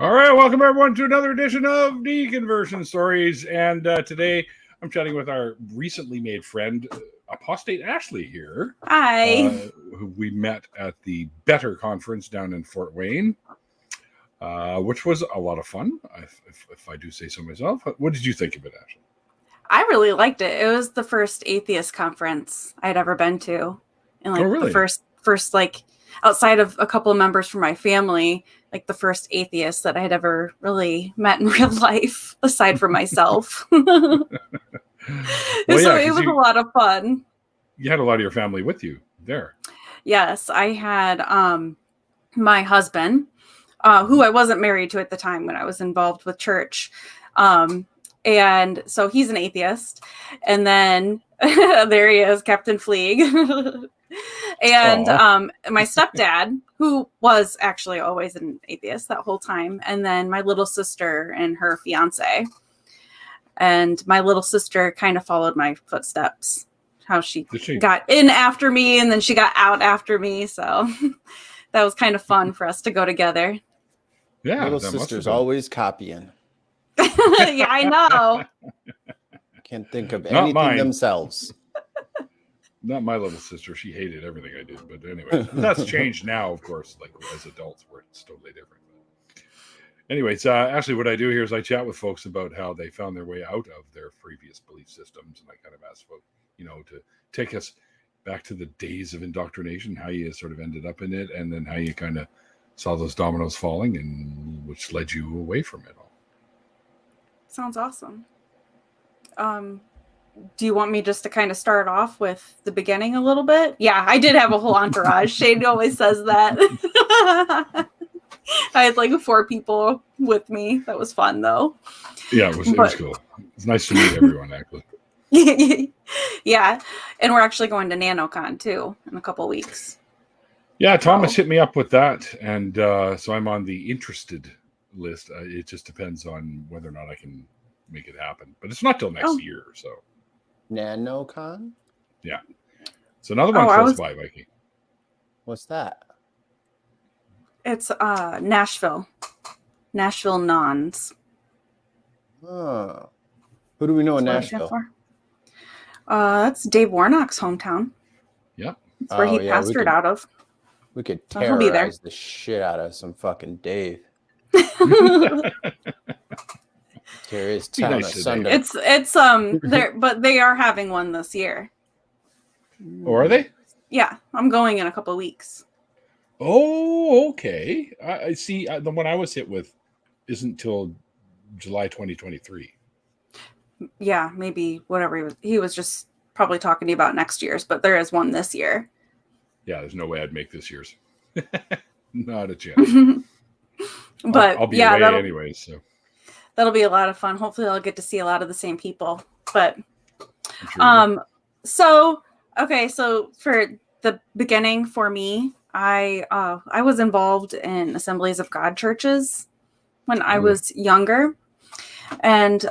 All right, welcome everyone to another edition of Deconversion Stories. And today I'm chatting with our recently made friend, Apostate Ashley here. Hi. Who we met at the Better Conference down in Fort Wayne, which was a lot of fun, if I do say so myself. What did you think of it, Ashley? I really liked it. It was the first atheist conference I'd ever been to. And really? the first like outside of a couple of members from my family, like the first atheist that I had ever really met in real life, aside from myself. It was a lot of fun. You had a lot of your family with you there. Yes, I had my husband, who I wasn't married to at the time when I was involved with church. And so he's an atheist. And then there he is, Captain Fleeg. And my stepdad, who was actually always an atheist that whole time. And then my little sister and her fiance. And my little sister kind of followed my footsteps. How she got in after me and then she got out after me. So that was kind of fun for us to go together. Yeah, little sister's always copying. Yeah, I know. Can't think of anything themselves. Not my little sister. She hated everything I did. But anyway, that's changed now, of course. Like as adults, where it's totally different. Anyways, actually, what I do here is I chat with folks about how they found their way out of their previous belief systems, and I kind of ask folks, to take us back to the days of indoctrination, how you sort of ended up in it, and then how you kind of saw those dominoes falling, and which led you away from it all. Sounds awesome. Do you want me just to kind of start off with the beginning a little bit? Yeah, I did have a whole entourage. Shane always says that. I had like 4 people with me. That was fun, though. Yeah, it was cool. It's nice to meet everyone, actually. Yeah, and we're actually going to NanoCon, too, in a couple weeks. Yeah, Thomas hit me up with that, and so I'm on the interested list. It just depends on whether or not I can make it happen. But it's not till next year, so. NanoCon? Yeah. It's another one close by, Viking. What's that? It's Nashville Nons. Oh. Who do we know in Nashville? That's Dave Warnock's hometown. Yeah. That's where he pastored out of. We could terrorize the shit out of some fucking Dave. It's but they are having one this year. Oh, are they? Yeah, I'm going in a couple of weeks. Oh, okay. I see. The one I was hit with isn't till July 2023. Yeah, maybe whatever he was just probably talking to you about next year's, but there is one this year. Yeah, there's no way I'd make this year's. Not a chance. But I'll be away anyways, so that'll be a lot of fun. Hopefully I'll get to see a lot of the same people. But so for the beginning for me, I was involved in Assemblies of God churches when I was younger. And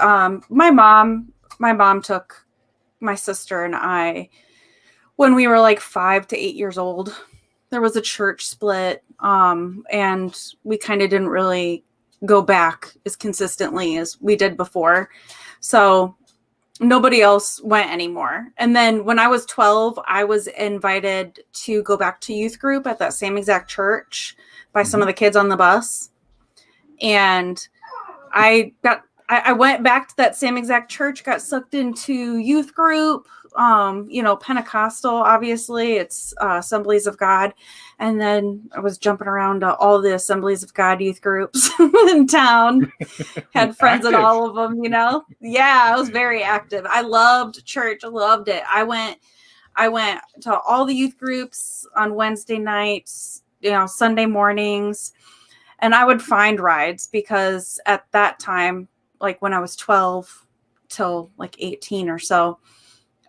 my mom took my sister and I when we were like 5 to 8 years old. There was a church split, and we kind of didn't really go back as consistently as we did before. So nobody else went anymore. And then when I was 12, I was invited to go back to youth group at that same exact church by some of the kids on the bus. And I went back to that same exact church, got sucked into youth group, Pentecostal, obviously it's Assemblies of God. And then I was jumping around to all the Assemblies of God youth groups in town, had friends at all of them, Yeah, I was very active. I loved church. I loved it. I went to all the youth groups on Wednesday nights, Sunday mornings, and I would find rides because at that time, like when I was 12 till like 18 or so,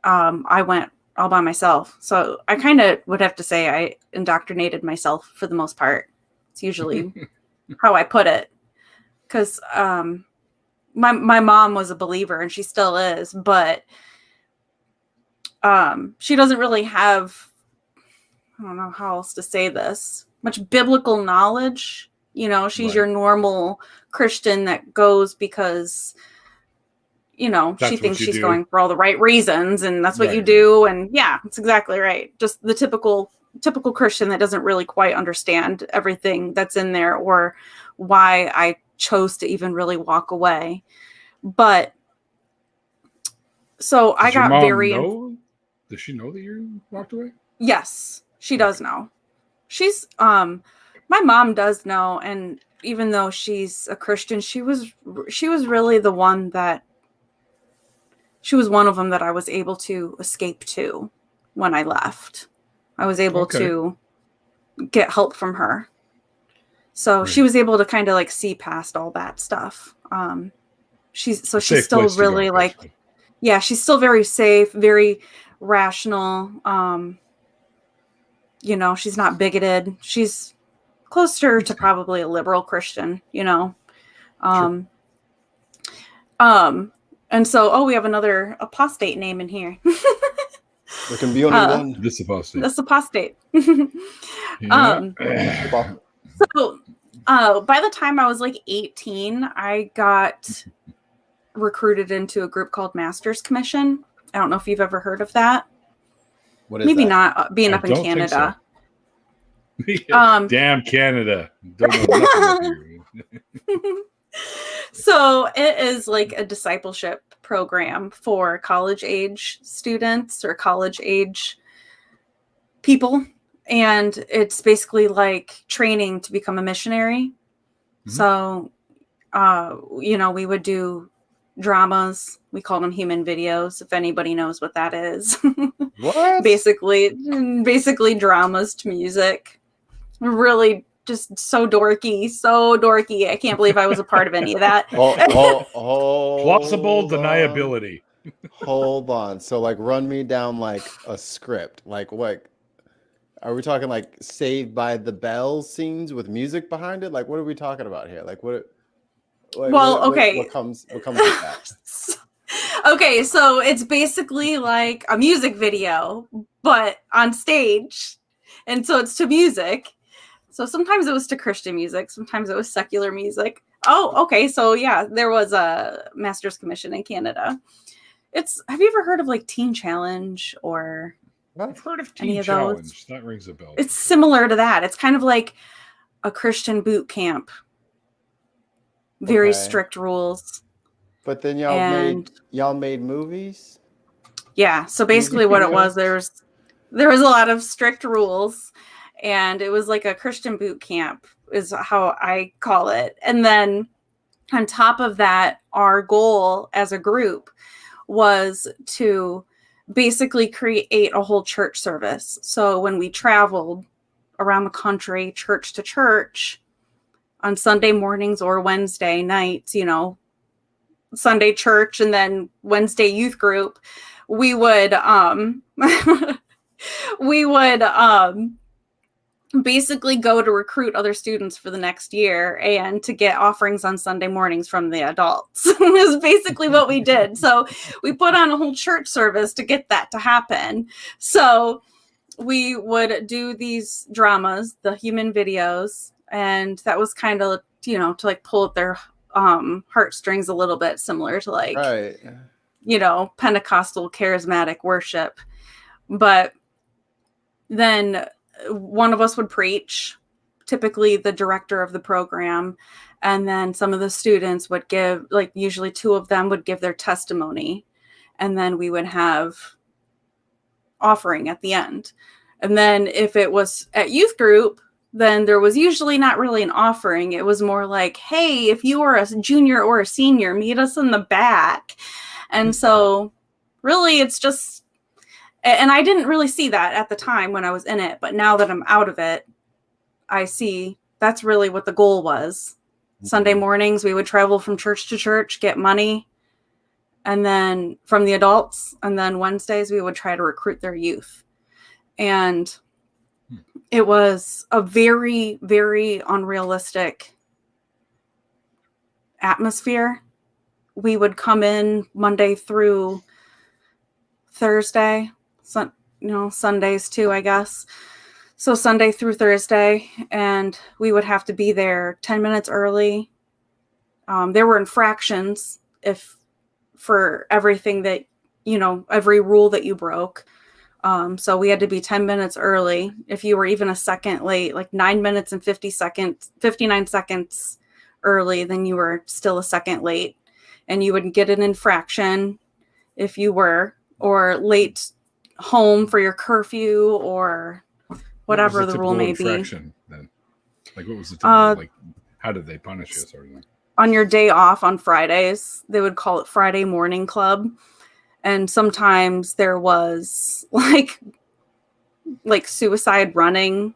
I went all by myself. So I kind of would have to say I indoctrinated myself for the most part. It's usually how I put it. Because my mom was a believer and she still is, but she doesn't really have, I don't know how else to say this, much biblical knowledge You know, she's Right. your normal Christian that goes because, you know, That's she what thinks you she's do. going for all the right reasons, and that's what Right, you right. do. And yeah, it's exactly right. Just the typical Christian that doesn't really quite understand everything that's in there or why I chose to even really walk away. But so I Does your got mom very know? Does she know that you walked away? yes, she does know. She's my mom does know, and even though she's a Christian, she was really the one that she was one of them that I was able to escape to when I left. I was able to get help from her. So she was able to kind of like see past all that stuff. She's still really like, yeah, she's still very safe, very rational. You know, she's not bigoted. She's closer to probably a liberal Christian, you know. And so, we have another apostate name in here. There can be only one. This apostate. This apostate. Yeah. So, by the time I was like 18, I got recruited into a group called Master's Commission. I don't know if you've ever heard of that. What is Maybe that? not being up in Canada. Damn Canada. Don't know nothing about you. So it is like a discipleship program for college age students or college age people. And it's basically like training to become a missionary. Mm-hmm. So, you know, we would do dramas. We call them human videos, if anybody knows what that is. What? Basically dramas to music. Really just so dorky. I can't believe I was a part of any of that. Plausible deniability. Hold on. So like run me down like a script. Like what? Are we talking like Saved by the Bell scenes with music behind it? Like what are we talking about here? Like what? What comes with that? Okay, so it's basically like a music video, but on stage. And so it's to music. So sometimes it was to Christian music. Sometimes it was secular music. Oh, okay. So yeah, there was a Master's Commission in Canada. Have you ever heard of like Teen Challenge or... I've heard of Teen Challenge. That rings a bell. It's similar to that. It's kind of like a Christian boot camp. Very strict rules. But then y'all made movies? Yeah. So basically what it was, there was a lot of strict rules, and it was like a Christian boot camp is how I call it. And then on top of that, our goal as a group was to basically create a whole church service. So when we traveled around the country, church to church, on Sunday mornings or Wednesday nights, you know, Sunday church and then Wednesday youth group, we would basically go to recruit other students for the next year and to get offerings on Sunday mornings from the adults. It was basically what we did. So we put on a whole church service to get that to happen. So we would do these dramas, the human videos, and that was kind of, you know, to like pull at their heartstrings a little bit, similar to like, you know, Pentecostal charismatic worship. But then one of us would preach, typically the director of the program, and then some of the students would give, like usually two of them would give their testimony, and then we would have offering at the end. And then if it was at youth group, then there was usually not really an offering. It was more like, hey, if you are a junior or a senior, meet us in the back. And so really it's just, and I didn't really see that at the time when I was in it, but now that I'm out of it, I see that's really what the goal was. Sunday mornings, we would travel from church to church, get money, and then from the adults, and then Wednesdays we would try to recruit their youth. And it was a very, very unrealistic atmosphere. We would come in Monday through Thursday, Sundays too, I guess. So Sunday through Thursday, and we would have to be there 10 minutes early. There were infractions for everything that, every rule that you broke. So we had to be 10 minutes early. If you were even a second late, like 9 minutes and 59 seconds early, then you were still a second late, and you would get an infraction if you were, or late home for your curfew, or whatever the rule may be. Then? Like, what was the typical, like, how did they punish you, sort of thing? On your day off on Fridays, they would call it Friday morning club. And sometimes there was like suicide running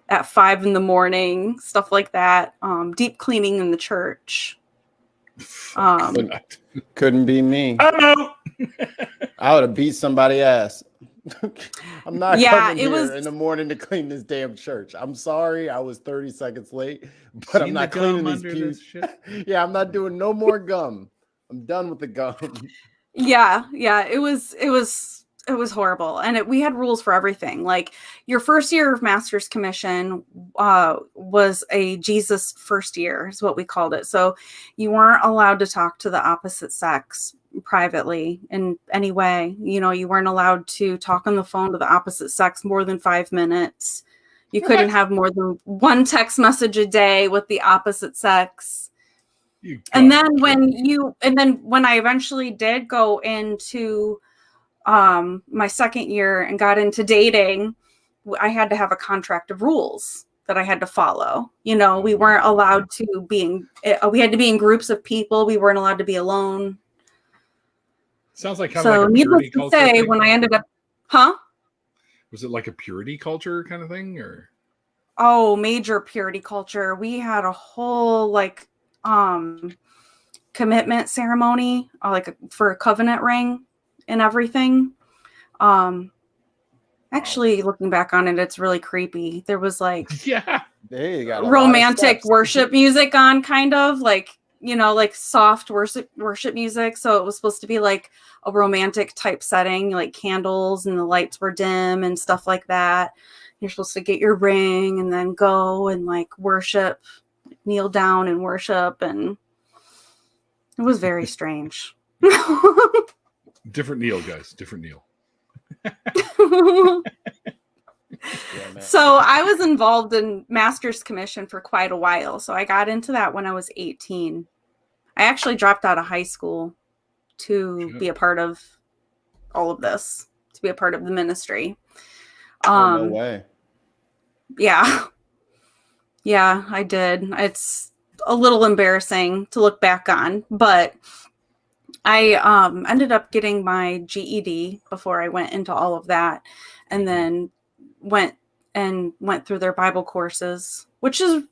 at 5 a.m, stuff like that. Deep cleaning in the church. Couldn't be me. Oh no! I would have beat somebody's ass. I'm not coming it was here in the morning to clean this damn church. I'm sorry, I was 30 seconds late, but I'm not cleaning these pews. Yeah, I'm not doing no more gum. I'm done with the gum. Yeah, it was horrible, and we had rules for everything. Like, your first year of master's commission was a Jesus first year, is what we called it. So you weren't allowed to talk to the opposite sex privately in any way. You weren't allowed to talk on the phone to the opposite sex more than 5 minutes. You couldn't have more than one text message a day with the opposite sex. And then when I eventually did go into my second year and got into dating, I had to have a contract of rules that I had to follow. We weren't allowed to we had to be in groups of people. We weren't allowed to be alone. Sounds like kind so of like a needless purity to culture say, thing? when I ended up, huh? Was it like a purity culture kind of thing, or? Oh, major purity culture. We had a whole commitment ceremony, for a covenant ring and everything. Actually, looking back on it, it's really creepy. There was Yeah, Hey, you got romantic worship music on, kind of like soft worship music. So it was supposed to be like a romantic type setting, like candles and the lights were dim and stuff like that. You're supposed to get your ring and then go and worship, kneel down and worship. And it was very strange. different Neil, guys. Different Neil. So I was involved in master's commission for quite a while. So I got into that when I was 18. I actually dropped out of high school to be a part of all of this, to be a part of the ministry. No way. Yeah, I did. It's a little embarrassing to look back on, but I ended up getting my GED before I went into all of that, and then went through their Bible courses, which is,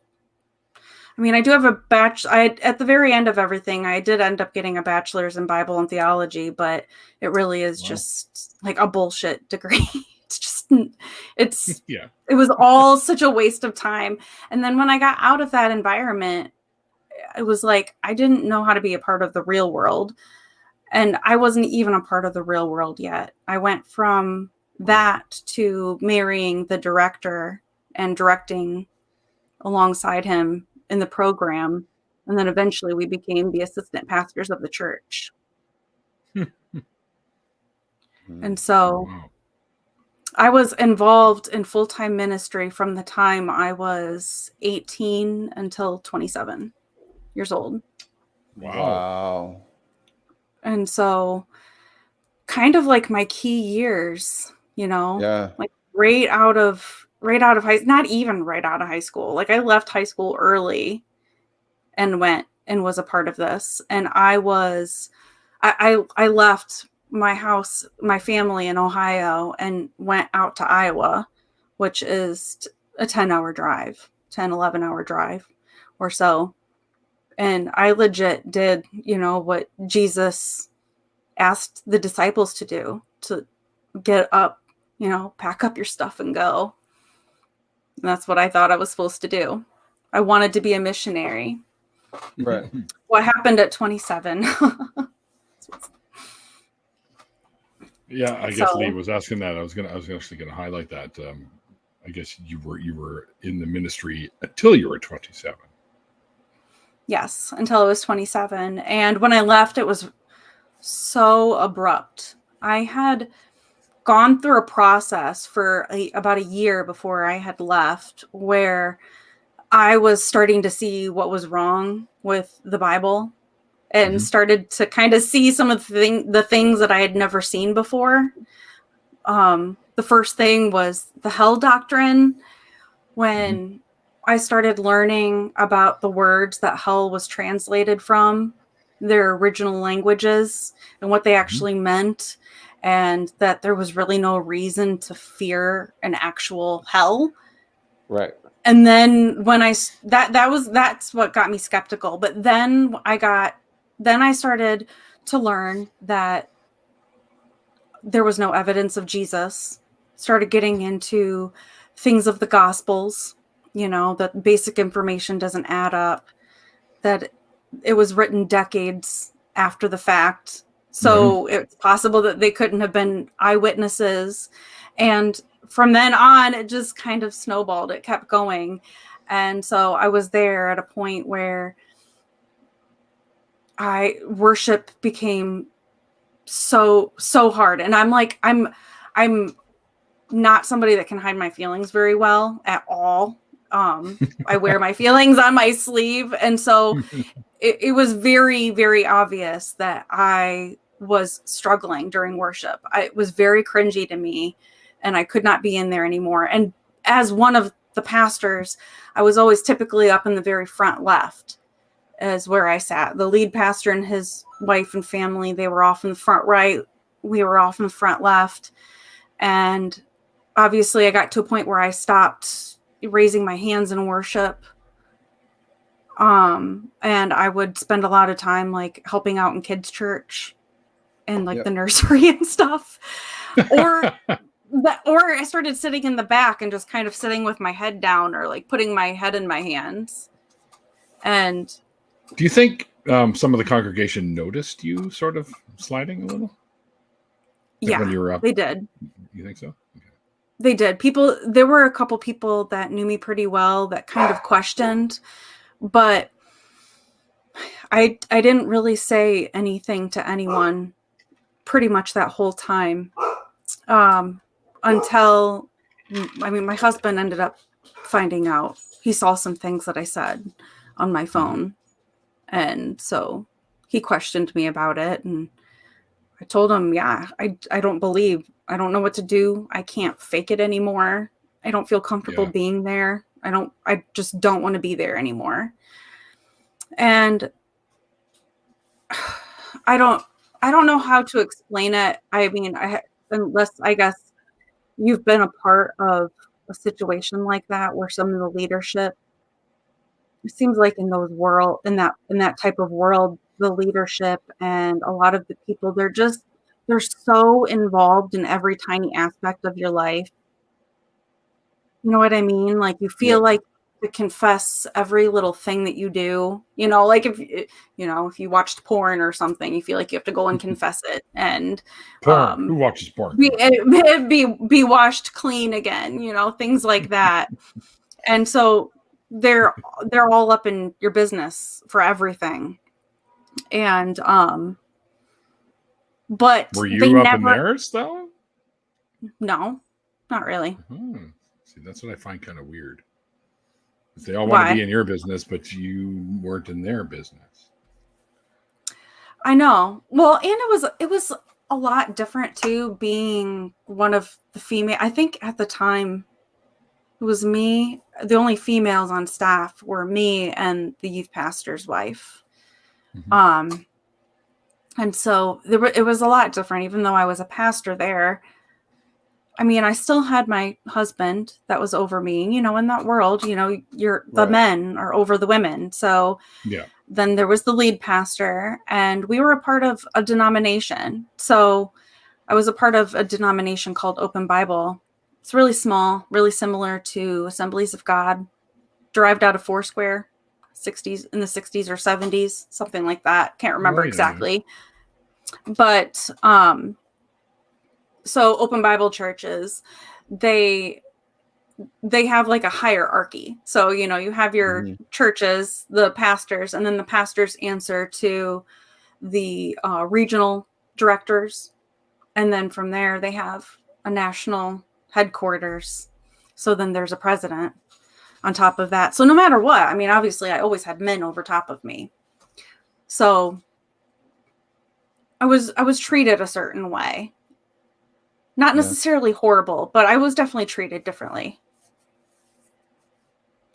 I do have a at the very end of everything, I did end up getting a bachelor's in Bible and theology, but it really is just like a bullshit degree. It was all such a waste of time. And then when I got out of that environment, it was like, I didn't know how to be a part of the real world. And I wasn't even a part of the real world yet. I went from that to marrying the director and directing alongside him in the program. And then eventually we became the assistant pastors of the church. And so I was involved in full-time ministry from the time I was 18 until 27 years old. Wow. And so kind of like my key years, like right out of not even right out of high school. Like, I left high school early and went and was a part of this. And I left my house, my family in Ohio, and went out to Iowa, which is a 10-hour drive, 11-hour drive or so. And I legit did, what Jesus asked the disciples to do, to get up, pack up your stuff and go. And that's what I thought I was supposed to do. I wanted to be a missionary. Right. What happened at 27? Yeah, I guess Lee was asking that. I was actually gonna highlight that. I I guess you were in the ministry until you were 27. Yes, until I was 27. And when I left, it was so abrupt. I had gone through a process for about a year before I had left, where I was starting to see what was wrong with the Bible and started to kind of see some of the things that I had never seen before. The first thing was the Hell Doctrine. When I started learning about the words that hell was translated from, their original languages, and what they actually meant, and that there was really no reason to fear an actual hell. Right. And then when that's what got me skeptical. But then I started to learn that there was no evidence of Jesus. Started getting into things of the Gospels, that basic information doesn't add up, that it was written decades after the fact. So it's possible that they couldn't have been eyewitnesses. And from then on, it just kind of snowballed. It kept going. And so I was there at a point where worship became so hard. And I'm like, I'm not somebody that can hide my feelings very well at all. I wear my feelings on my sleeve. And so it was very, very obvious that I was struggling during worship. It was very cringy to me, and I could not be in there anymore. And as one of the pastors, I was always typically up in the very front left is where I sat. The lead pastor and his wife and family, they were off in the front right. We were off in the front left. And obviously I got to a point where I stopped raising my hands in worship. And I would spend a lot of time like helping out in kids' church and like the nursery and stuff. Or I started sitting in the back and just kind of sitting with my head down, or like putting my head in my hands. And do you think some of the congregation noticed you sort of sliding a little? Yeah, when you were up? They did. You think so? Okay. They did. There were a couple people that knew me pretty well that kind of questioned, but I didn't really say anything to anyone pretty much that whole time. Until, my husband ended up finding out. He saw some things that I said on my phone. And so he questioned me about it. And I told him, I don't know what to do. I can't fake it anymore. I don't feel comfortable being there. I just don't want to be there anymore. And I don't know how to explain it. Unless I guess you've been a part of a situation like that where some of the leadership, it seems like in that type of world, the leadership and a lot of the people, they're so involved in every tiny aspect of your life. You know what I mean? Like you feel like to confess every little thing that you do, like if you watched porn or something, you feel like you have to go and confess it. And porn. Who watches porn? Be washed clean again, things like that. And so they're all up in your business for everything. And but were you up in theirs though? No, not really. See, that's what I find kind of weird. They all want to be in your business, but you weren't in their business. I know. Well, and it was a lot different too, being one of the female. I think at the time it was me. The only females on staff were me and the youth pastor's wife. And so it was a lot different, even though I was a pastor there. I still had my husband that was over me, in that world, the men are over the women. So then there was the lead pastor, and we were a part of a denomination. So I was a part of a denomination called Open Bible. It's really small, really similar to Assemblies of God, derived out of Foursquare, in the 60s or 70s, something like that. Can't remember exactly. But, so Open Bible churches, they they have like a hierarchy. So, you know, you have your churches, the pastors, and then the pastors answer to the regional directors. And then from there, they have a national headquarters. So then there's a president on top of that. So no matter what, I mean, obviously I always had men over top of me. So I was treated a certain way. Not necessarily horrible, but I was definitely treated differently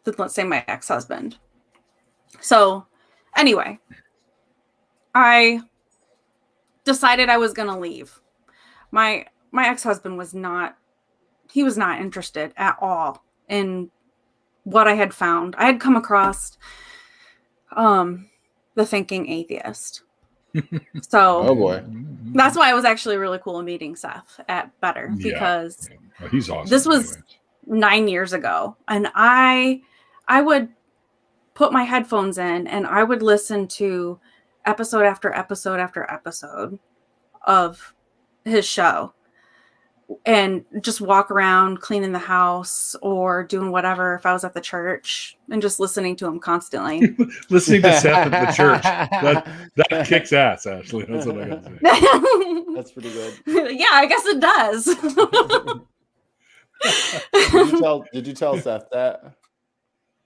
than, let's say, my ex-husband. So anyway, I decided I was going to leave. My ex-husband was not interested at all in what I had found. I had come across the Thinking Atheist. So Oh boy. that's why it was actually really cool meeting Seth at Better, because Well, he's awesome. this was 9 years ago, and I would put my headphones in and I would listen to episode after episode after episode of his show and just walk around cleaning the house or doing whatever if I was at the church, and just listening to him constantly. Listening to Seth at the church. That kicks ass, Ashley. That's what I gotta say. That's pretty good. Yeah, I guess it does. Did you tell Seth that?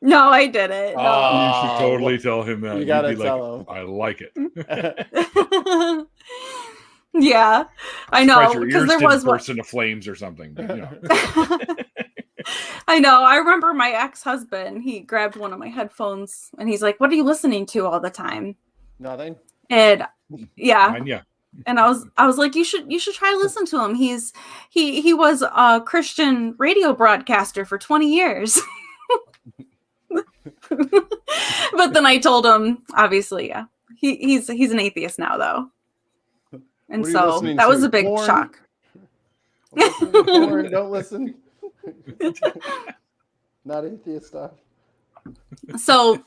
No, I didn't. No. You should totally tell him that. You gotta You'd be tell like, I like it. Yeah, I know, Your because ears there didn't was burst into flames or something. But, you know. I know. I remember my ex-husband. He grabbed one of my headphones and he's like, "What are you listening to all the time?" Nothing. And yeah, Mine, yeah. and I was like, "You should try to listen to him. He was a Christian radio broadcaster for 20 years." But then I told him, obviously, yeah, he's an atheist now, though. And so that was a big shock. Porn, don't listen. Not atheist stuff. So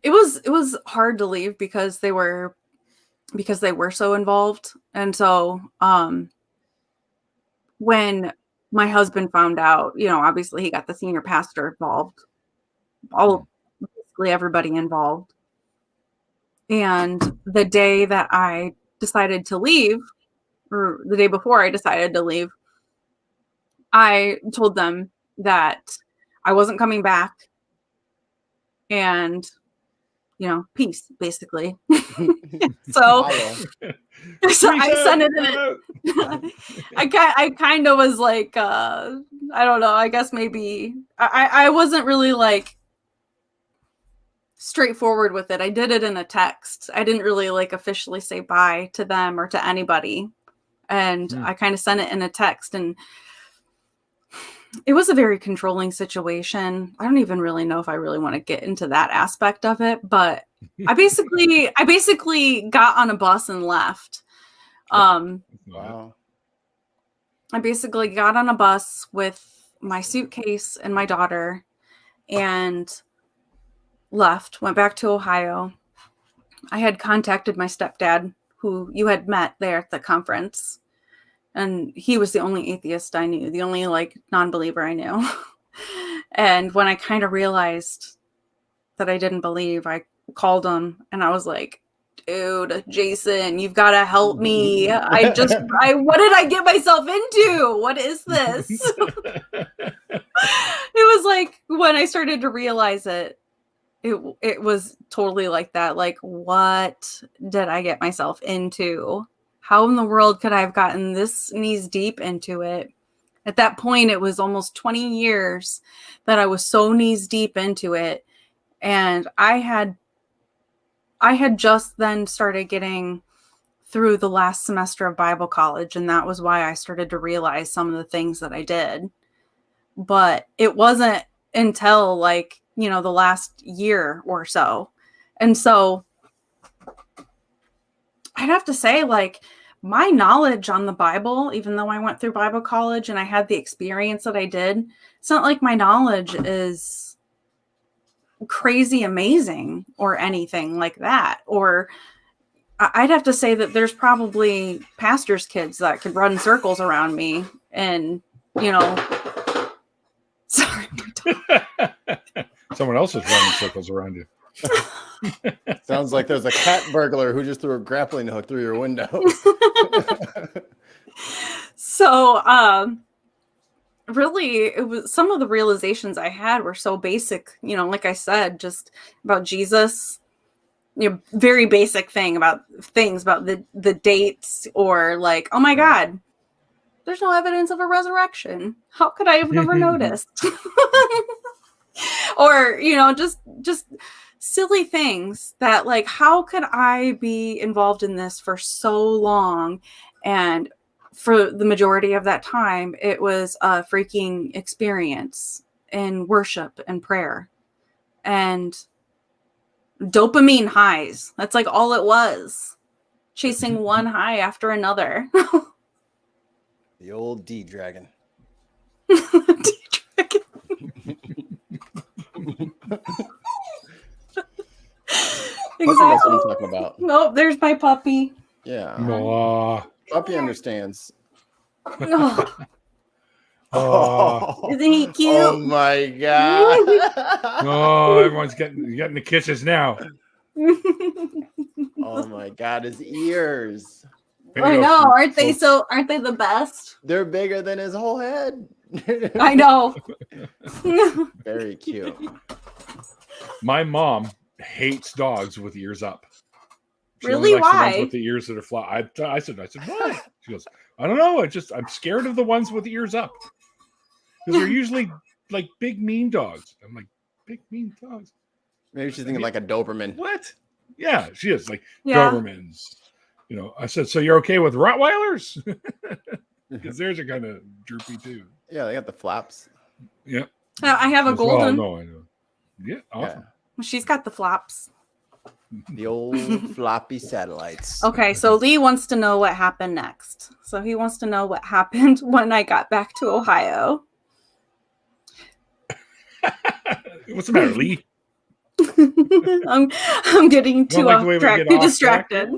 it was hard to leave because they were so involved. And so when my husband found out, you know, obviously he got the senior pastor involved, basically everybody involved. And the day that I decided to leave, or the day before I decided to leave, I told them that I wasn't coming back, and, you know, peace, basically. So I sent it in. I kind of was like, I don't know, I guess maybe I wasn't really like straightforward with it. I did it in a text. I didn't really like officially say bye to them or to anybody. And I kind of sent it in a text, and it was a very controlling situation. I don't even really know if I really want to get into that aspect of it, but I basically got on a bus and left. Wow. I basically got on a bus with my suitcase and my daughter and left, went back to Ohio. I had contacted my stepdad, who you had met there at the conference. And he was the only atheist I knew, the only like non-believer I knew. And when I kind of realized that I didn't believe, I called him and I was like, "Dude, Jason, you've got to help me. What did I get myself into? What is this?" It was like when I started to realize it was totally like that. Like, what did I get myself into? How in the world could I have gotten this knees deep into it? At that point, it was almost 20 years that I was so knees deep into it. And I had just then started getting through the last semester of Bible college. And that was why I started to realize some of the things that I did. But it wasn't until like, you know, the last year or so. And so I'd have to say, like, my knowledge on the Bible, even though I went through Bible college and I had the experience that I did, it's not like my knowledge is crazy amazing or anything like that. Or I'd have to say that there's probably pastors' kids that could run circles around me and, you know, Someone else is running circles around you. Sounds like there's a cat burglar who just threw a grappling hook through your window. So, really, it was some of the realizations I had were so basic, like I said, just about Jesus, very basic things about the dates, or like, oh my God, there's no evidence of a resurrection. How could I have never noticed? Or, just silly things that, like, how could I be involved in this for so long? And for the majority of that time, it was a freaking experience in worship and prayer and dopamine highs. That's like all it was. Chasing one high after another. The old D-Dragon. D-Dragon. Puppy knows what I'm talking about. Nope, there's my puppy. Yeah. Aw. Puppy understands. Oh, Oh, isn't he cute? Oh my God. oh, everyone's getting the kisses now. Oh my God, his ears. There you I go, know, aren't they folks. aren't they the best? They're bigger than his whole head. I know. Very cute. My mom hates dogs with ears up. She Really? only likes the Why? ones with the ears that are flat. I said, why? She goes, I don't know. I'm scared of the ones with the ears up because they're usually like big mean dogs. I'm like, big mean dogs. Maybe she's thinking like a Doberman. What? Yeah, she is like Yeah. Dobermans. I said, so you're okay with Rottweilers? Because theirs are kind of droopy too. Yeah, they got the flaps. Yeah. I have a As well, golden. no, I know. Yeah, awesome. She's got the flops. The old floppy satellites. Okay, so Lee wants to know what happened next. So he wants to know what happened when I got back to Ohio. What's the matter, Lee? I'm getting too like the way we get off distracted.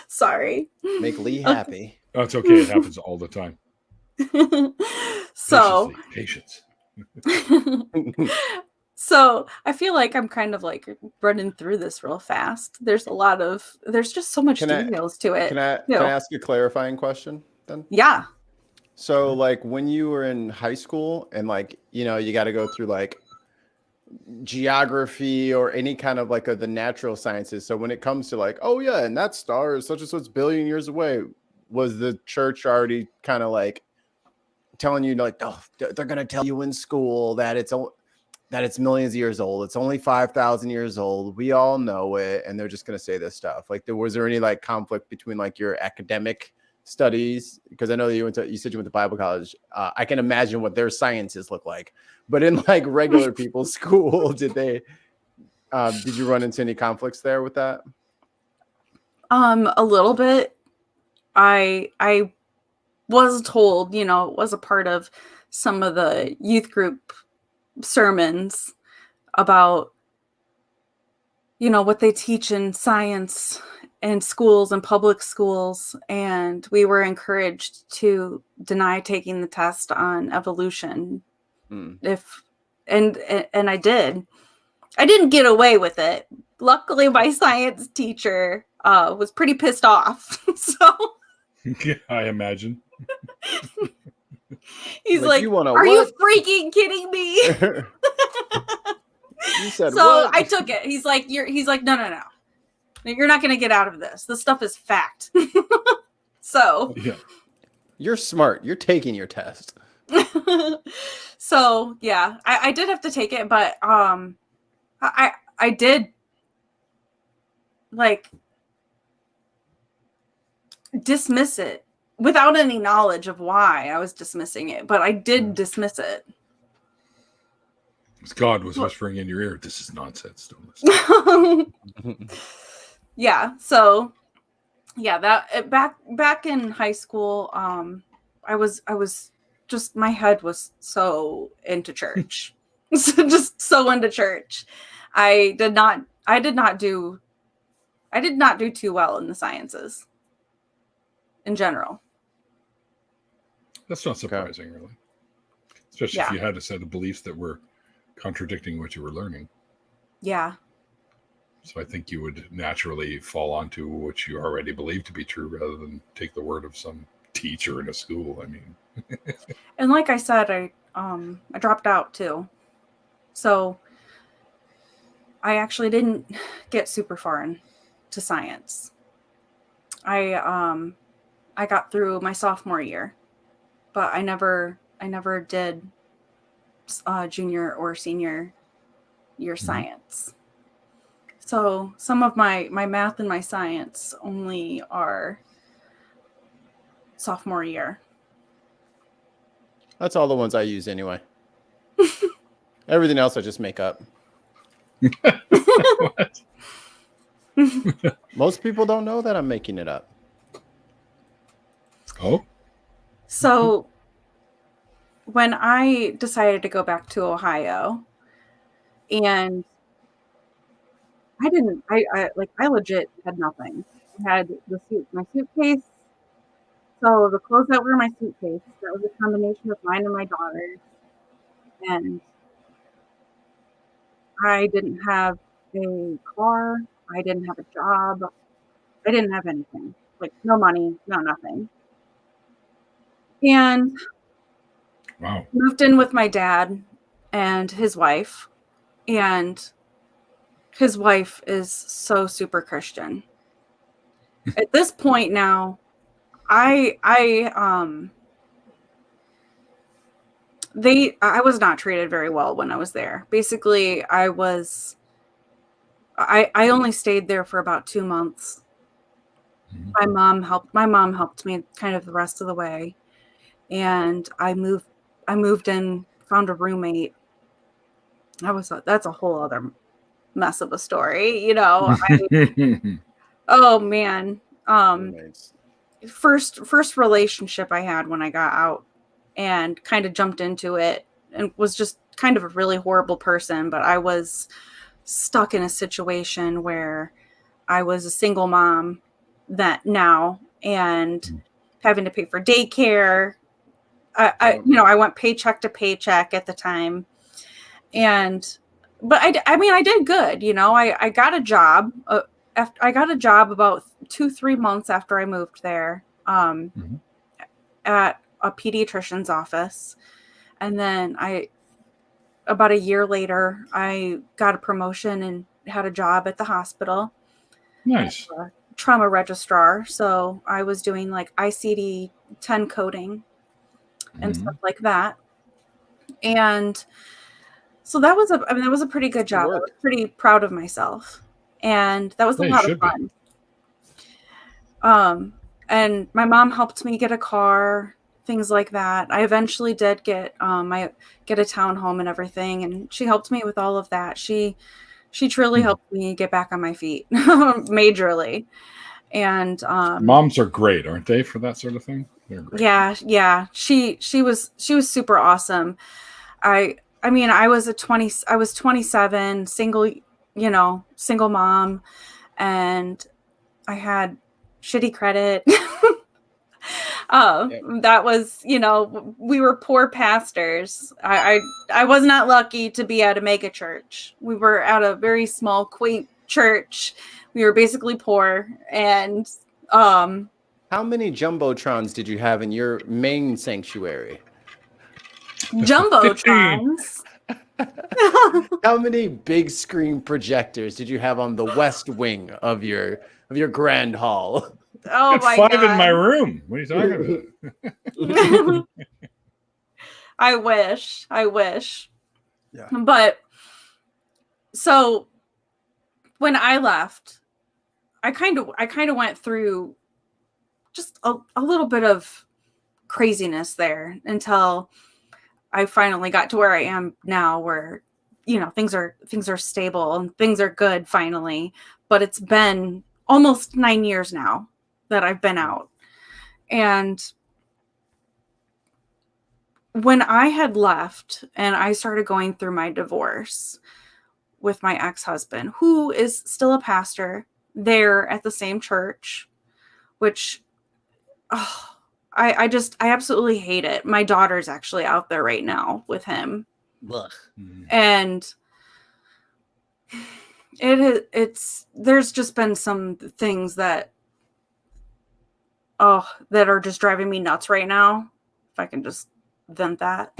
Sorry. Make Lee happy. Oh, it's okay. It happens all the time. So Patience. So I feel like I'm kind of like running through this real fast. There's just so much details to it. Can I ask you a clarifying question then? Yeah. So like when you were in high school and like, you got to go through like geography or any kind of like the natural sciences. So when it comes to like, oh yeah, and that star is such and such billion years away, was the church already kind of like telling you like, oh, they're going to tell you in school that it's millions of years old. It's only 5,000 years old. We all know it. And they're just going to say this stuff. Like, was there any like conflict between like your academic studies? Because I know that you said you went to Bible college. I can imagine what their sciences look like. But in like regular people's school, did you run into any conflicts there with that? A little bit. I was told, was a part of some of the youth group sermons about, what they teach in science and schools and public schools. And we were encouraged to deny taking the test on evolution. And I did. I didn't get away with it. Luckily, my science teacher was pretty pissed off. So yeah, I imagine. He's like, you wanna are what? you freaking kidding me? You said So what? I took it. He's like, no. You're not going to get out of this. This stuff is fact. So Yeah. You're smart. You're taking your test. So yeah, I did have to take it, but I did like dismiss it without any knowledge of why I was dismissing it, but I did dismiss it. God was whispering in your ear, this is nonsense. Don't listen. Yeah. So yeah, that back in high school, I was just, my head was so into church. Just so into church. I did not do too well in the sciences in general. That's not surprising, really. especially if you had a set of beliefs that were contradicting what you were learning. Yeah. So I think you would naturally fall onto what you already believe to be true rather than take the word of some teacher in a school. I mean, and like I said, I dropped out too. So I actually didn't get super far into science. I got through my sophomore year, but I never did junior or senior year science. So some of my math and my science only are sophomore year. That's all the ones I use anyway. Everything else I just make up. what? Most people don't know that I'm making it up. Oh, So when I decided to go back to Ohio, and I legit had nothing. I had my suitcase. So the clothes that were in my suitcase, that was a combination of mine and my daughter's. And I didn't have a car. I didn't have a job. I didn't have anything. Like no money, no nothing. And wow. moved in with my dad and his wife. And his wife is so super Christian. At this point now, I was not treated very well when I was there. Basically, I only stayed there for about 2 months. My mom helped me kind of the rest of the way. And I moved in, found a roommate. That's a whole other mess of a story, you know. Oh man. First relationship I had when I got out and kind of jumped into it and was just kind of a really horrible person, but I was stuck in a situation where I was a single mom and having to pay for daycare. I went paycheck to paycheck at the time. But I did good. You know, I got a job. I got a job about 2-3 months after I moved there at a pediatrician's office. And then about a year later, I got a promotion and had a job at the hospital. Nice. Trauma registrar. So I was doing like ICD-10 coding and stuff like that. And so that was a pretty good job. I was pretty proud of myself. And that was a lot of fun. And my mom helped me get a car, things like that. I eventually did get a townhome and everything, and she helped me with all of that. She truly helped me get back on my feet majorly. And moms are great, aren't they, for that sort of thing? They're great. Yeah. She was super awesome. I was 27, single mom, and I had shitty credit. That was, we were poor pastors. I was not lucky to be at a mega church. We were at a very small, quaint church. We were basically poor. And how many jumbotrons did you have in your main sanctuary? Jumbotrons. How many big screen projectors did you have on the west wing of your grand hall? Oh my 5 God. in my room. What are you talking about? I wish. Yeah. But so when I left, I kind of went through just a little bit of craziness there until I finally got to where I am now, where things are stable and things are good finally. But it's been almost 9 years now that I've been out. And when I had left and I started going through my divorce with my ex-husband, who is still a pastor there at the same church, which I absolutely hate it. My daughter's actually out there right now with him. Ugh. And there's just been some things that are just driving me nuts right now. If I can just vent that.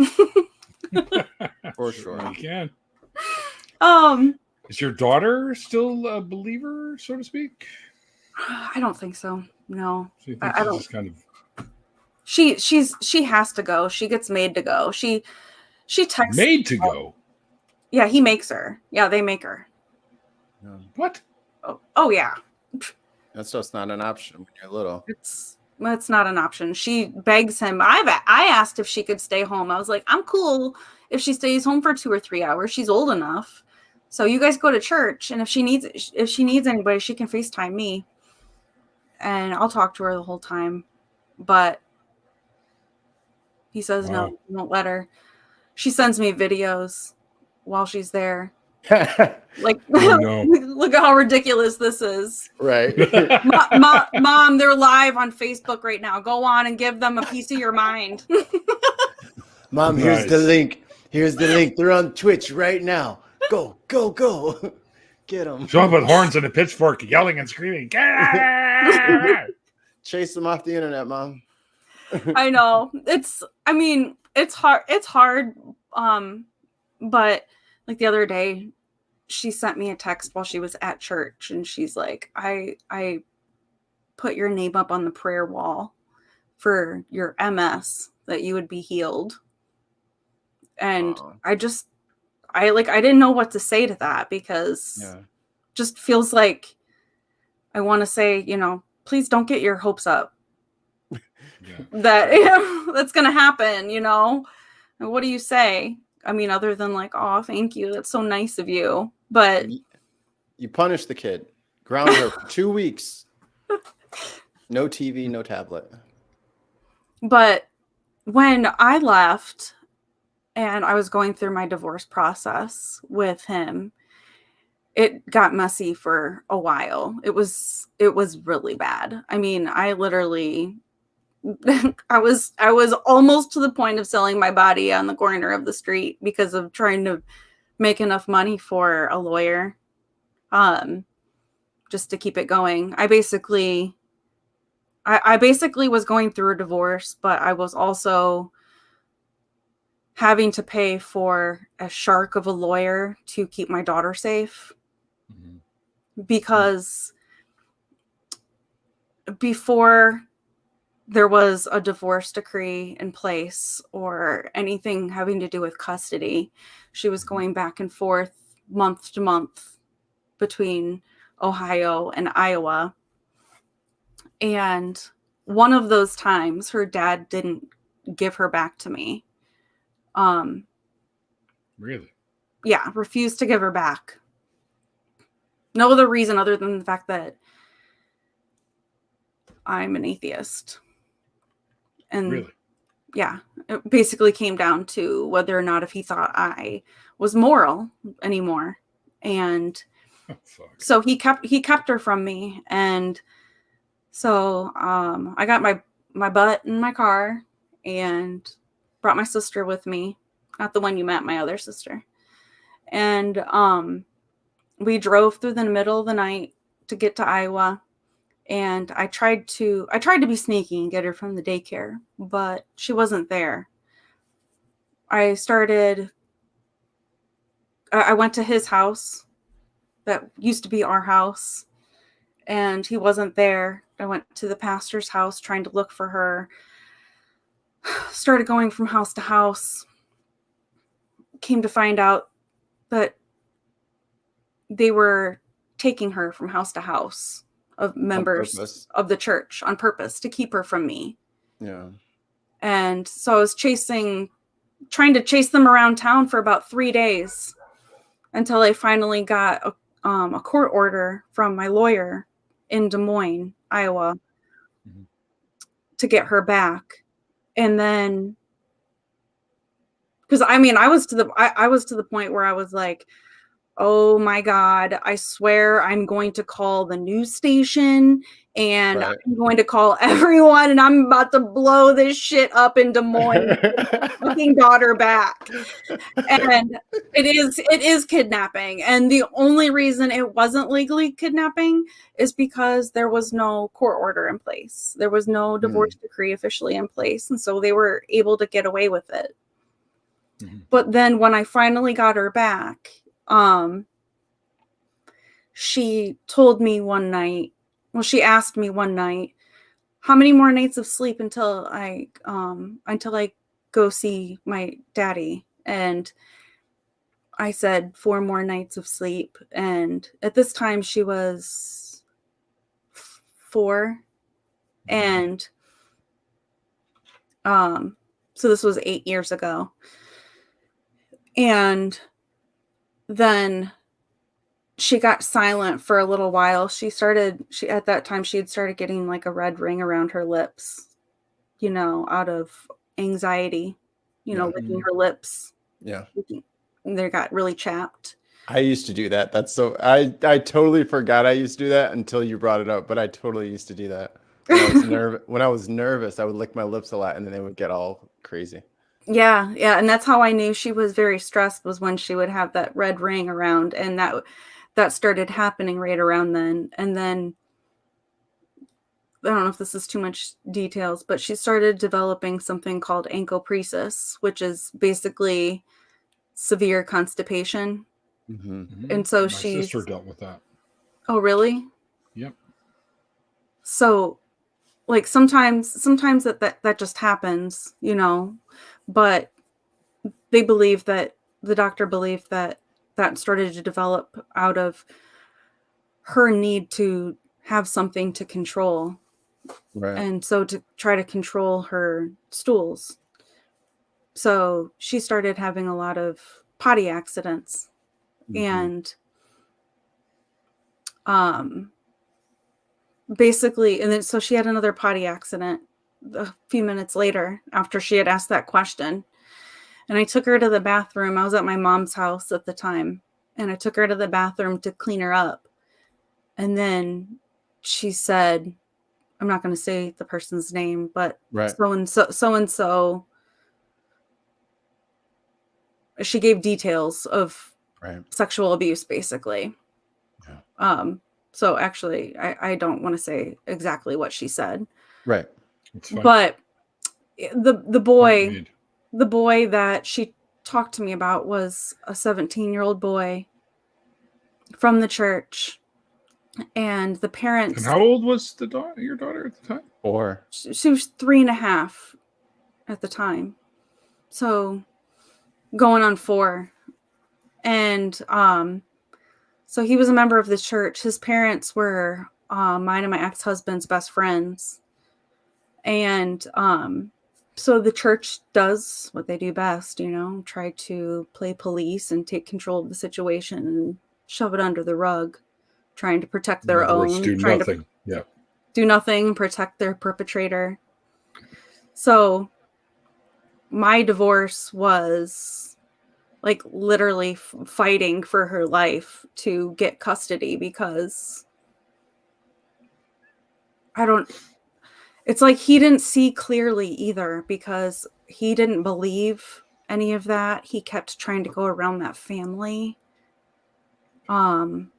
For sure. You can. Is your daughter still a believer, so to speak? I don't think so. No. So you think she's just kind of... She has to go. She gets made to go. She texts. Made to go? Yeah, he makes her. Yeah, they make her. What? Oh yeah. That's just not an option when you're little. It's not an option. She begs him. I asked if she could stay home. I was like, I'm cool if she stays home for 2 or 3 hours. She's old enough. So you guys go to church, and if she needs anybody, she can FaceTime me, and I'll talk to her the whole time. But he says no, won't let her. She sends me videos while she's there. Like, look at how ridiculous this is. Right. Mom, they're live on Facebook right now. Go on and give them a piece of your mind. Mom, here's the link. Here's the link. They're on Twitch right now. Go, go, go. Get them. Show up with horns and a pitchfork, yelling and screaming. Chase them off the internet, Mom. I know. It's hard. It's hard. But like the other day, she sent me a text while she was at church, and she's like, I put your name up on the prayer wall for your MS, that you would be healed. And I didn't know what to say to that, because just feels like I want to say, please don't get your hopes up. That that's going to happen, And what do you say? I mean, other than like, oh, thank you. That's so nice of you. But you punish the kid. Ground her for 2 weeks. No TV, no tablet. But when I left and I was going through my divorce process with him, it got messy for a while. It was really bad. I mean, I literally I was almost to the point of selling my body on the corner of the street because of trying to make enough money for a lawyer, just to keep it going. I basically was going through a divorce, but I was also having to pay for a shark of a lawyer to keep my daughter safe, because before there was a divorce decree in place or anything having to do with custody, she was going back and forth month to month between Ohio and Iowa. And one of those times, her dad didn't give her back to me. Really? Yeah, refused to give her back. No other reason other than the fact that I'm an atheist. And really? Yeah, it basically came down to whether or not if he thought I was moral anymore. And so he kept her from me. And so I got my butt in my car and brought my sister with me. Not the one you met, my other sister. And we drove through the middle of the night to get to Iowa. And I tried to be sneaky and get her from the daycare, but she wasn't there. I went to his house that used to be our house, and he wasn't there. I went to the pastor's house trying to look for her. Started going from house to house. Came to find out that they were taking her from house to house of members of the church on purpose to keep her from me. Yeah. And so I was trying to chase them around town for about 3 days until I finally got a court order from my lawyer in Des Moines, Iowa, to get her back. And then, because I mean, I was to the point where I was like, oh my God, I swear I'm going to call the news station and Right. I'm going to call everyone and I'm about to blow this shit up in Des Moines. Fucking daughter back. And it is kidnapping. And the only reason it wasn't legally kidnapping is because there was no court order in place. There was no divorce decree officially in place. And so they were able to get away with it. Mm-hmm. But then when I finally got her back, she told me one night, well, she asked me one night, how many more nights of sleep until I go see my daddy? And I said 4 more nights of sleep. And at this time she was 4. And so this was 8 years ago. And then she got silent for a little while. At that time she had started getting like a red ring around her lips, out of anxiety, licking her lips. Yeah. They got really chapped. I used to do that. That's so I totally forgot I used to do that until you brought it up, but I totally used to do that. When I was nervous, I would lick my lips a lot and then they would get all crazy. Yeah. And that's how I knew she was very stressed, was when she would have that red ring around, and that started happening right around then. And then I don't know if this is too much details, but she started developing something called ancopresis, which is basically severe constipation. Mm-hmm. And so my sister dealt with that. Oh, really? Yep. So like sometimes that just happens, but they believe that the doctor believed that started to develop out of her need to have something to control. Right. And so to try to control her stools. So she started having a lot of potty accidents. And basically, and then so she had another potty accident a few minutes later after she had asked that question. And I took her to the bathroom. I was at my mom's house at the time, and I took her to the bathroom to clean her up. And then she said, I'm not going to say the person's name, but so-and-so, she gave details of sexual abuse, basically. Yeah. So actually, I don't want to say exactly what she said. Right. But the boy that she talked to me about was a 17-year-old boy from the church. And the parents... And how old was your daughter at the time? 4. She was 3.5 at the time. So going on 4. And so he was a member of the church. His parents were mine and my ex-husband's best friends. And so the church does what they do best, try to play police and take control of the situation and shove it under the rug, trying to protect their own. Do nothing. Yeah. Do nothing, protect their perpetrator. So my divorce was like literally fighting for her life to get custody, because it's like he didn't see clearly either, because he didn't believe any of that. He kept trying to go around that family. And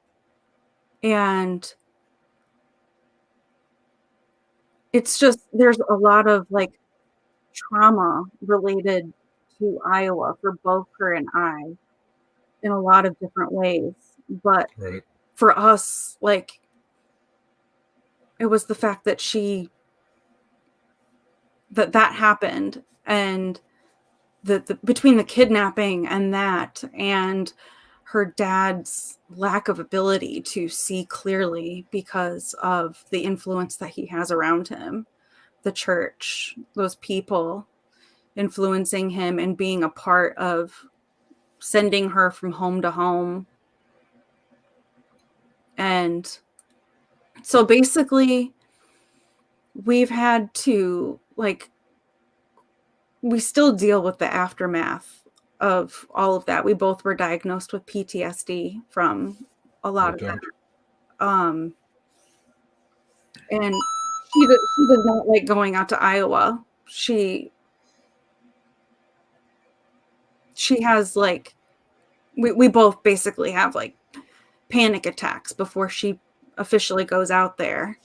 it's just, there's a lot of like trauma related to Iowa for both her and I in a lot of different ways. But for us, like, it was the fact that that happened, and the between the kidnapping and that, and her dad's lack of ability to see clearly because of the influence that he has around him, the church, those people influencing him and being a part of sending her from home to home. And so basically we've had to, like, we still deal with the aftermath of all of that. We both were diagnosed with PTSD from a lot of that. And she does not like going out to Iowa. She has like, we both basically have like panic attacks before she officially goes out there.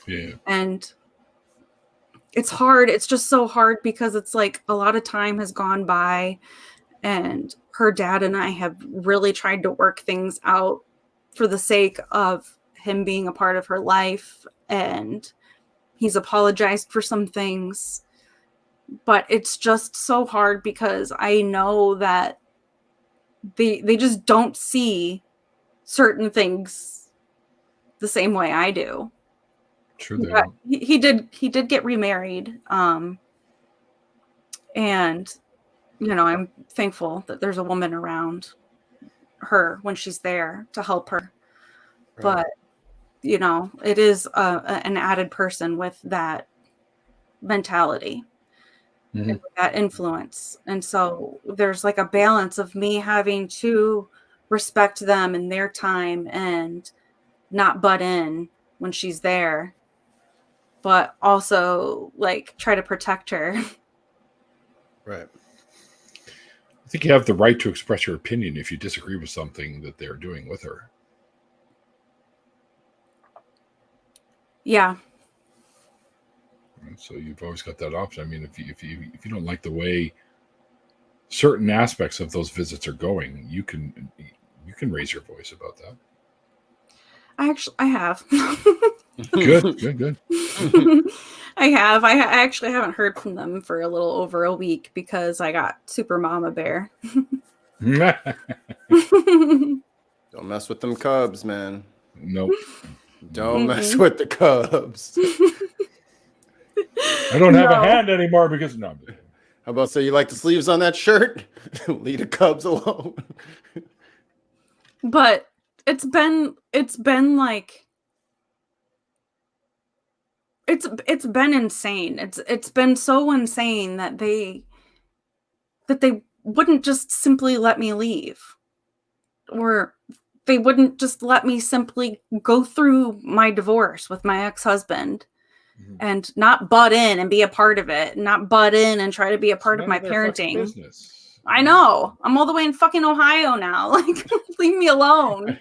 Yeah. And it's hard. It's just so hard because it's like a lot of time has gone by and her dad and I have really tried to work things out for the sake of him being a part of her life. And he's apologized for some things, but it's just so hard because I know that they just don't see certain things the same way I do. True. He did get remarried. And you know, I'm thankful that there's a woman around her when she's there to help her. Right. But you know, it is an added person with that mentality. Mm-hmm. And that influence. And so there's like a balance of me having to respect them and their time and not butt in when she's there, but also like try to protect her. Right. I think you have the right to express your opinion if you disagree with something that they're doing with her. Yeah. So you've always got that option. I mean, if you don't like the way certain aspects of those visits are going, you can raise your voice about that. I have. Good. I have. I actually haven't heard from them for a little over a week because I got super mama bear. Don't mess with them Cubs, man. Nope. Don't mess with the Cubs. I don't have a hand anymore because no. How about say you like the sleeves on that shirt? Leave the Cubs alone. But it's been like it's been insane. It's been so insane that they wouldn't just simply let me leave, or they wouldn't just let me simply go through my divorce with my ex-husband. Mm-hmm. And not butt in and be a part of it, not butt in and try to be a part of my parenting. I know. I'm all the way in fucking Ohio now. Like, leave me alone.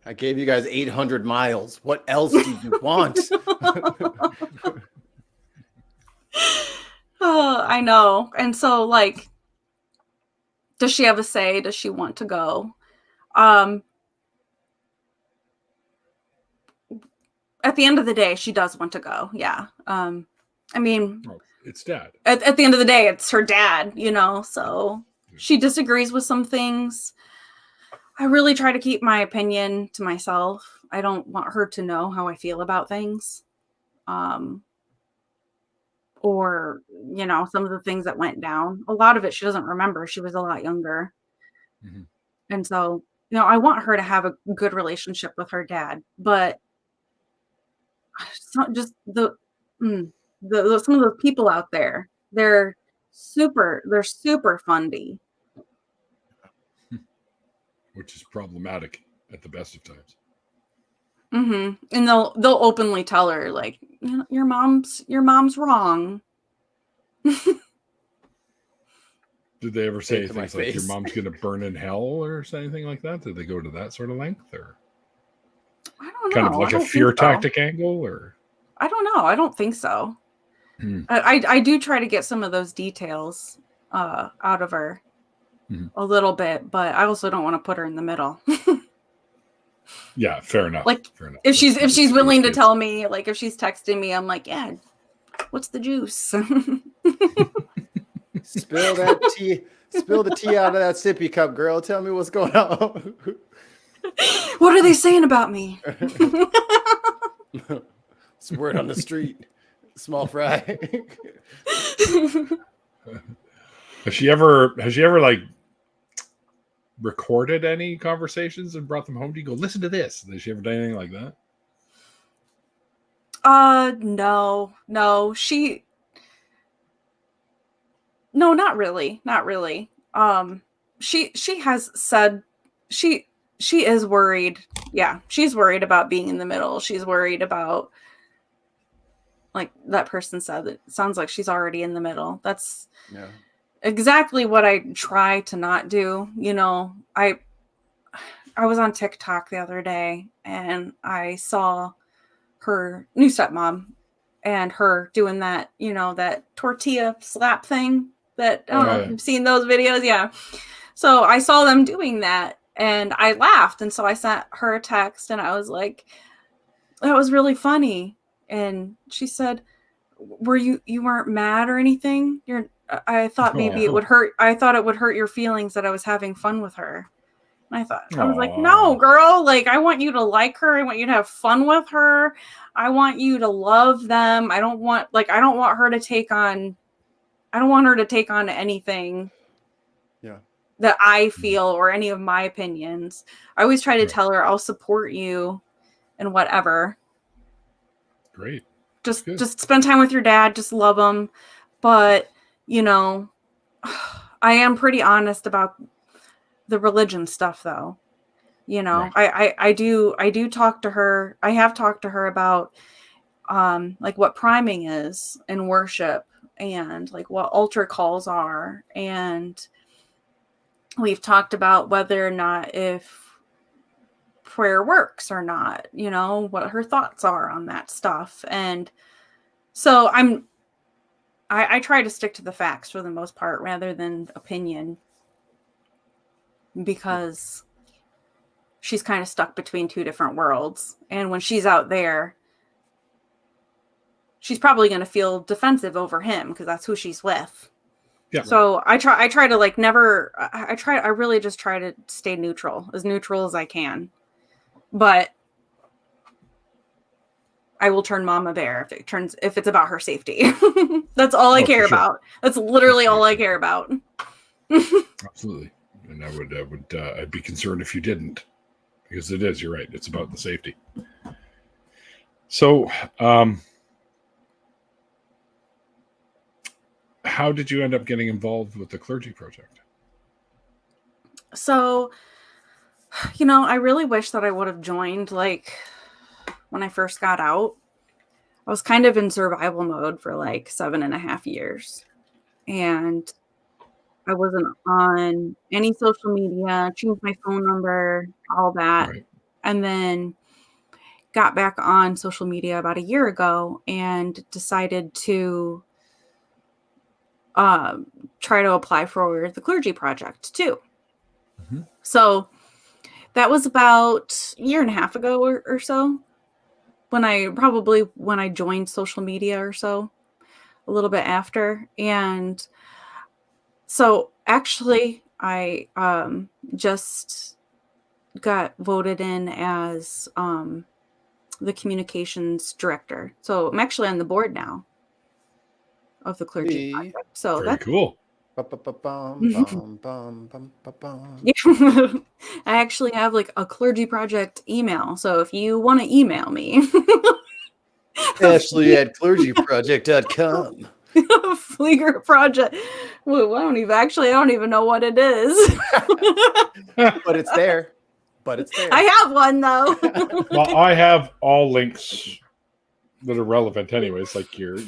I gave you guys 800 miles. What else do you want? Oh, I know. And so, like, does she have a say? Does she want to go? At the end of the day, she does want to go. Yeah. I mean, it's dad. At the end of the day, it's her dad, you know, so she disagrees with some things. I really try to keep my opinion to myself. I don't want her to know how I feel about things. Or, you know, some of the things that went down. A lot of it she doesn't remember. She was a lot younger. Mm-hmm. And so, you know, I want her to have a good relationship with her dad, but it's not just some of those people out there. They're super fundy, which is problematic at the best of times. Mm-hmm. And they'll openly tell her, like, you know, your mom's wrong. Did they ever say things like your mom's going to burn in hell or anything like that? Did they go to that sort of length, or I don't know. Kind of like a fear tactic angle, or I don't know. I don't think so. I do try to get some of those details out of her a little bit, but I also don't want to put her in the middle. Yeah, fair enough. Like, fair enough. if she's willing to tell me, like, if she's texting me, I'm like, yeah, what's the juice? Spill the tea out of that sippy cup, girl. Tell me what's going on. What are they saying about me? It's word on the street. Small fry. Has she ever like recorded any conversations and brought them home to you? Go, listen to this. Has she ever done anything like that? No. No, not really. Not really. She has said she is worried. Yeah, she's worried about being in the middle. She's worried about, like that person said, it sounds like she's already in the middle. That's exactly what I try to not do. You know, I was on TikTok the other day and I saw her new stepmom and her doing that, you know, that tortilla slap thing that, I don't know if you've seen those videos. Yeah. So I saw them doing that and I laughed. And so I sent her a text and I was like, that was really funny. And she said, were you weren't mad or anything? I thought maybe it would hurt. I thought it would hurt your feelings that I was having fun with her. And I was like, no, girl, like, I want you to like her. I want you to have fun with her. I want you to love them. I don't want her to take on anything that I feel or any of my opinions. I always try to tell her I'll support you and whatever. Great. Just spend time with your dad. Just love him. But, you know, I am pretty honest about the religion stuff, though. You know, I do talk to her. I have talked to her about like what priming is in worship and like what altar calls are. And we've talked about whether or not if prayer works or not, you know, what her thoughts are on that stuff. And so I try to stick to the facts for the most part rather than opinion, because she's kind of stuck between two different worlds. And when she's out there, she's probably going to feel defensive over him because that's who she's with. Yeah. So I try to like never, I really just try to stay neutral as I can. But I will turn mama bear if it's about her safety. That's all I care about. That's literally all I care about. Absolutely. And I'd be concerned if you didn't, because it is, you're right. It's about the safety. So, how did you end up getting involved with the Clergy Project? So, you know, I really wish that I would have joined, like, when I first got out. I was kind of in survival mode for like 7.5 years. And I wasn't on any social media, changed my phone number, all that. Right. And then got back on social media about a year ago and decided to try to apply for the Clergy Project too. Mm-hmm. So that was about 1.5 years ago or so, when I joined social media or so, a little bit after. And so actually I just got voted in as the communications director. So I'm actually on the board now of the Clergy Project. So that's cool. I actually have like a Clergy Project email. So if you want to email me, Ashley at clergyproject.com. Flieger Project. Well, I don't even know what it is. But it's there. I have one though. Well, I have all links that are relevant anyways, like your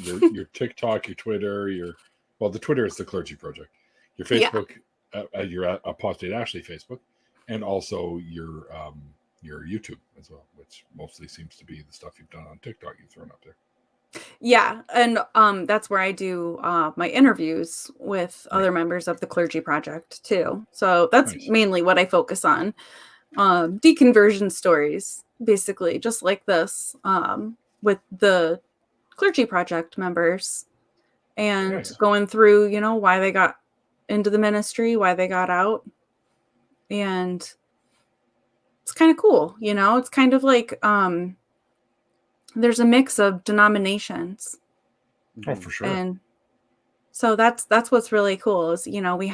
TikTok, your Twitter, the Twitter is the Clergy Project, your Facebook, your Apostate Ashley Facebook, and also your YouTube as well, which mostly seems to be the stuff you've done on TikTok you've thrown up there. Yeah, and that's where I do my interviews with other members of the Clergy Project too. So that's mainly what I focus on. Deconversion stories, basically, just like this, with the Clergy Project members, and going through, you know, why they got into the ministry, why they got out. And it's kind of cool, you know, it's kind of like there's a mix of denominations. Oh, for sure. And so that's what's really cool is, you know, I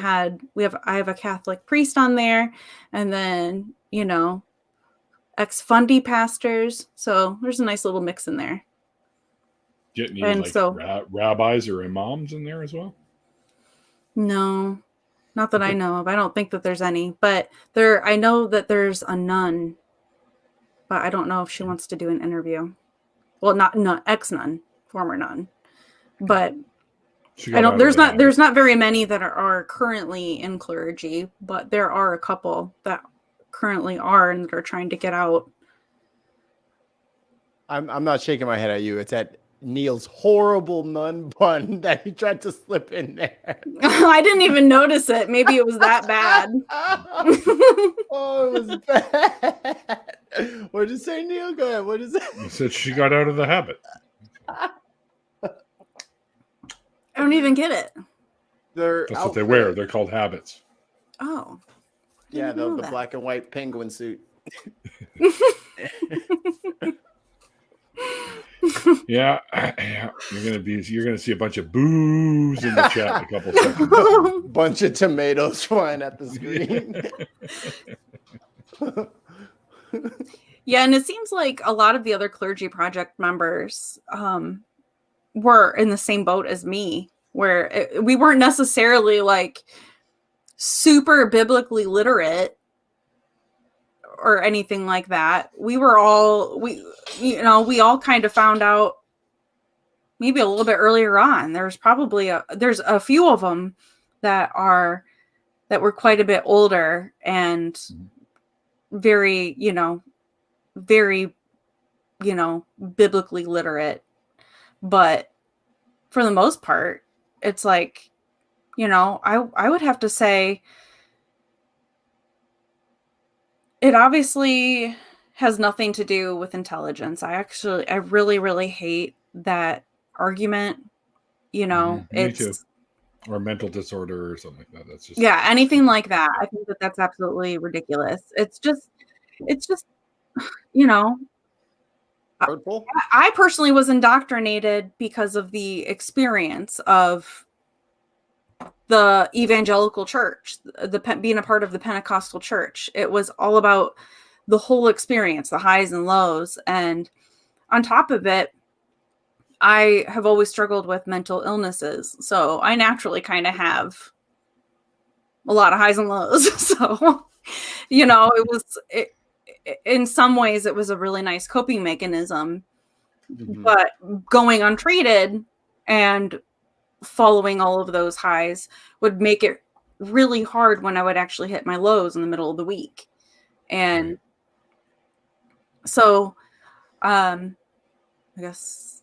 have a Catholic priest on there, and then, you know, ex-fundy pastors. So there's a nice little mix in there. Getting like rabbis or imams in there as well? No, not that I know of. I don't think that there's any, but I know that there's a nun, but I don't know if she wants to do an interview. Well, not nun, ex-nun, former nun, but She I got don't. out of the habit. There's not very many that are currently in clergy, but there are a couple that currently are and that are trying to get out. I'm not shaking my head at you. It's at Neil's horrible nun bun that he tried to slip in there. I didn't even notice it. Maybe it was that bad. Oh, it was bad. What did you say, Neil? Go ahead. What is it? He said she got out of the habit. I don't even get it. That's what they wear. They're called habits. Oh. Yeah, know the that. black and white penguin suit. Yeah, you're gonna see a bunch of boos in the chat in a couple seconds. Bunch of tomatoes flying at the screen. Yeah, and it seems like a lot of the other Clergy Project members were in the same boat as me, where we weren't necessarily like super biblically literate or anything like that. We all kind of found out maybe a little bit earlier on. There's probably there's a few of them that were quite a bit older and very biblically literate. But for the most part, it's like, I would have to say it obviously has nothing to do with intelligence. I really, really hate that argument. Me It's too. Or mental disorder or something like that. That's just anything like that. I think that's absolutely ridiculous. It's just Hurtful? I personally was indoctrinated because of the experience of the evangelical church, being a part of the Pentecostal church. It was all about the whole experience, the highs and lows. And on top of it, I have always struggled with mental illnesses. So I naturally kind of have a lot of highs and lows. So, in some ways it was a really nice coping mechanism, but going untreated and following all of those highs would make it really hard when I would actually hit my lows in the middle of the week. And so, I guess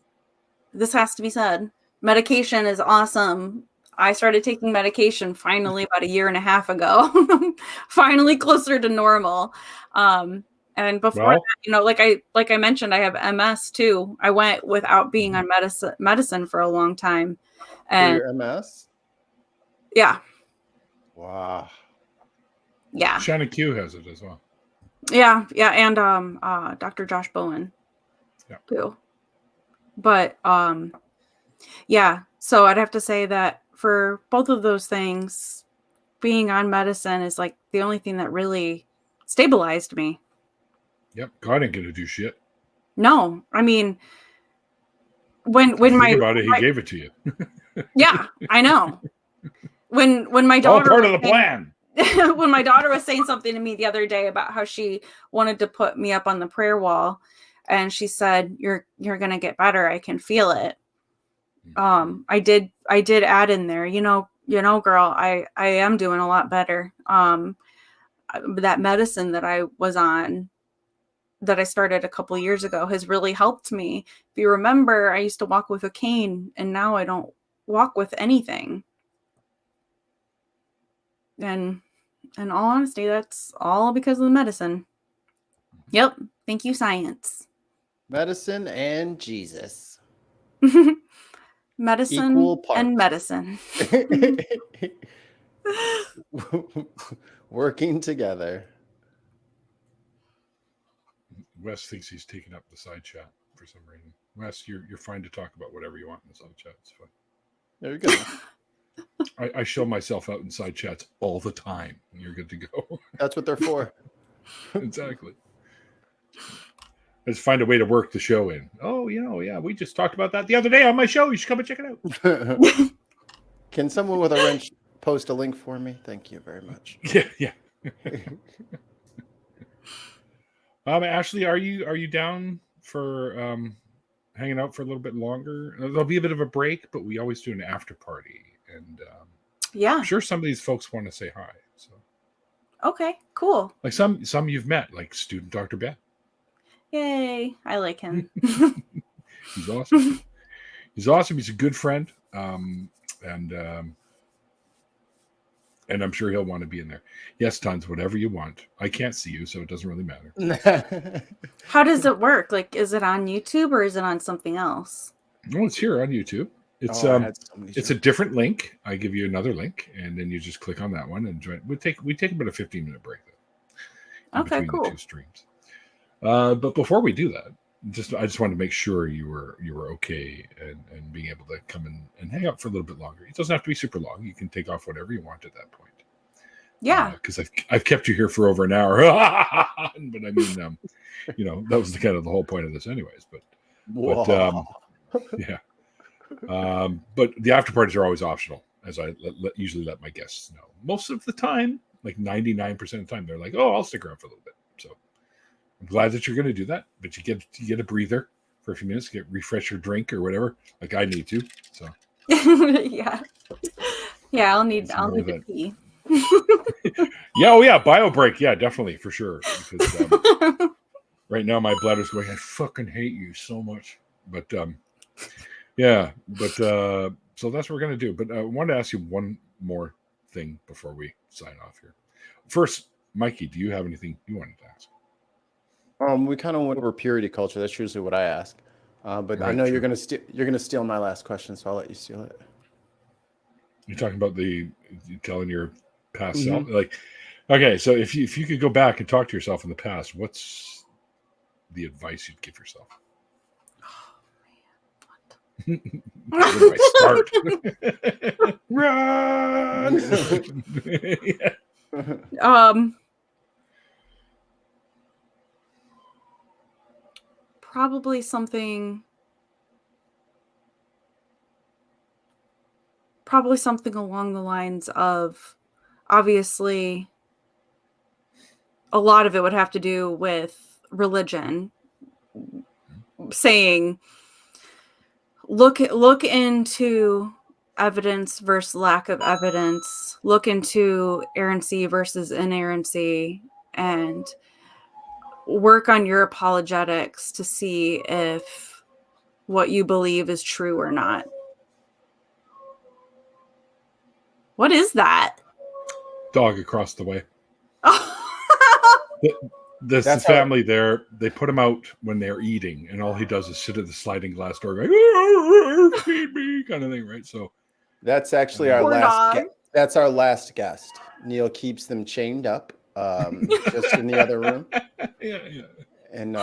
this has to be said. Medication is awesome. I started taking medication finally about 1.5 years ago, finally closer to normal. And before that, like I mentioned, I have MS too. I went without being on medicine for a long time. And For your MS? Yeah. Wow. Yeah. Shannon Q has it as well. Yeah. And Dr. Josh Bowen too. But yeah. So I'd have to say that for both of those things, being on medicine is like the only thing that really stabilized me. Yep. God ain't gonna do shit. No, I mean, when Think my about it, he gave it to you. Yeah, I know. When my All daughter part of the plan. when my daughter was saying something to me the other day about how she wanted to put me up on the prayer wall, and she said, "You're gonna get better. I can feel it." I did add in there, girl, I am doing a lot better. That medicine that I was on, that I started a couple years ago, has really helped me. If you remember, I used to walk with a cane, and now I don't walk with anything. And in all honesty, that's all because of the medicine. Yep. Thank you, science. Medicine and Jesus. Medicine Equal parts. and medicine. Working together. Wes thinks he's taking up the side chat for some reason. Wes, you're fine to talk about whatever you want in the side chat. It's fine. There you go. I show myself out in side chats all the time, and you're good to go. That's what they're for. Exactly. Let's find a way to work the show in. Oh, yeah, we just talked about that the other day on my show. You should come and check it out. Can someone with a wrench post a link for me? Thank you very much. Yeah. Ashley, are you down for hanging out for a little bit longer? There'll be a bit of a break, but we always do an after party, and Yeah. I'm sure some of these folks want to say hi. So, Okay, cool. like some you've met, like student Dr. Ben. Yay. I like him. He's awesome. He's awesome. He's a good friend, and I'm sure he'll want to be in there. Yes, tons, whatever you want. I can't see you, so it doesn't really matter. How does it work? Like, is it on YouTube or is it on something else? No, it's here on YouTube. It's it's a different link. I give you another link, and then you just click on that one and join. We take about a 15-minute break Okay, between cool. the two streams. But before we do that, I just wanted to make sure you were okay and being able to come in and hang out for a little bit longer. It doesn't have to be super long. You can take off whatever you want at that point. Yeah. Because I've kept you here for over an hour. But I mean, that was the whole point of this, anyways. But yeah. But the after parties are always optional, as I usually let my guests know. Most of the time, like 99% of the time, they're like, "Oh, I'll stick around for a little bit." So I'm glad that you're going to do that. But you get a breather for a few minutes, refresh your drink or whatever. Like I need to. So yeah. I'll need to pee. Yeah, oh yeah, bio break. Yeah, definitely for sure. Because right now my bladder's going, I fucking hate you so much. But yeah, but so that's what we're gonna do. But I wanted to ask you one more thing before we sign off here. First, Mikey, do you have anything you wanted to ask? We kind of went over purity culture. That's usually what I ask. But right, I know you're gonna steal my last question, so I'll let you steal it. You're talking about telling your past self, like, okay. So if you could go back and talk to yourself in the past, what's the advice you'd give yourself? Where do I start? Run! Probably something along the lines of, obviously, a lot of it would have to do with religion, saying, look into evidence versus lack of evidence, look into errancy versus inerrancy, and work on your apologetics to see if what you believe is true or not. What is that? Dog across the way. The family there, they put him out when they're eating, and all he does is sit at the sliding glass door going, feed me, kind of thing, right? So that's actually our last that's our last guest. Neil keeps them chained up just in the other room. Yeah. And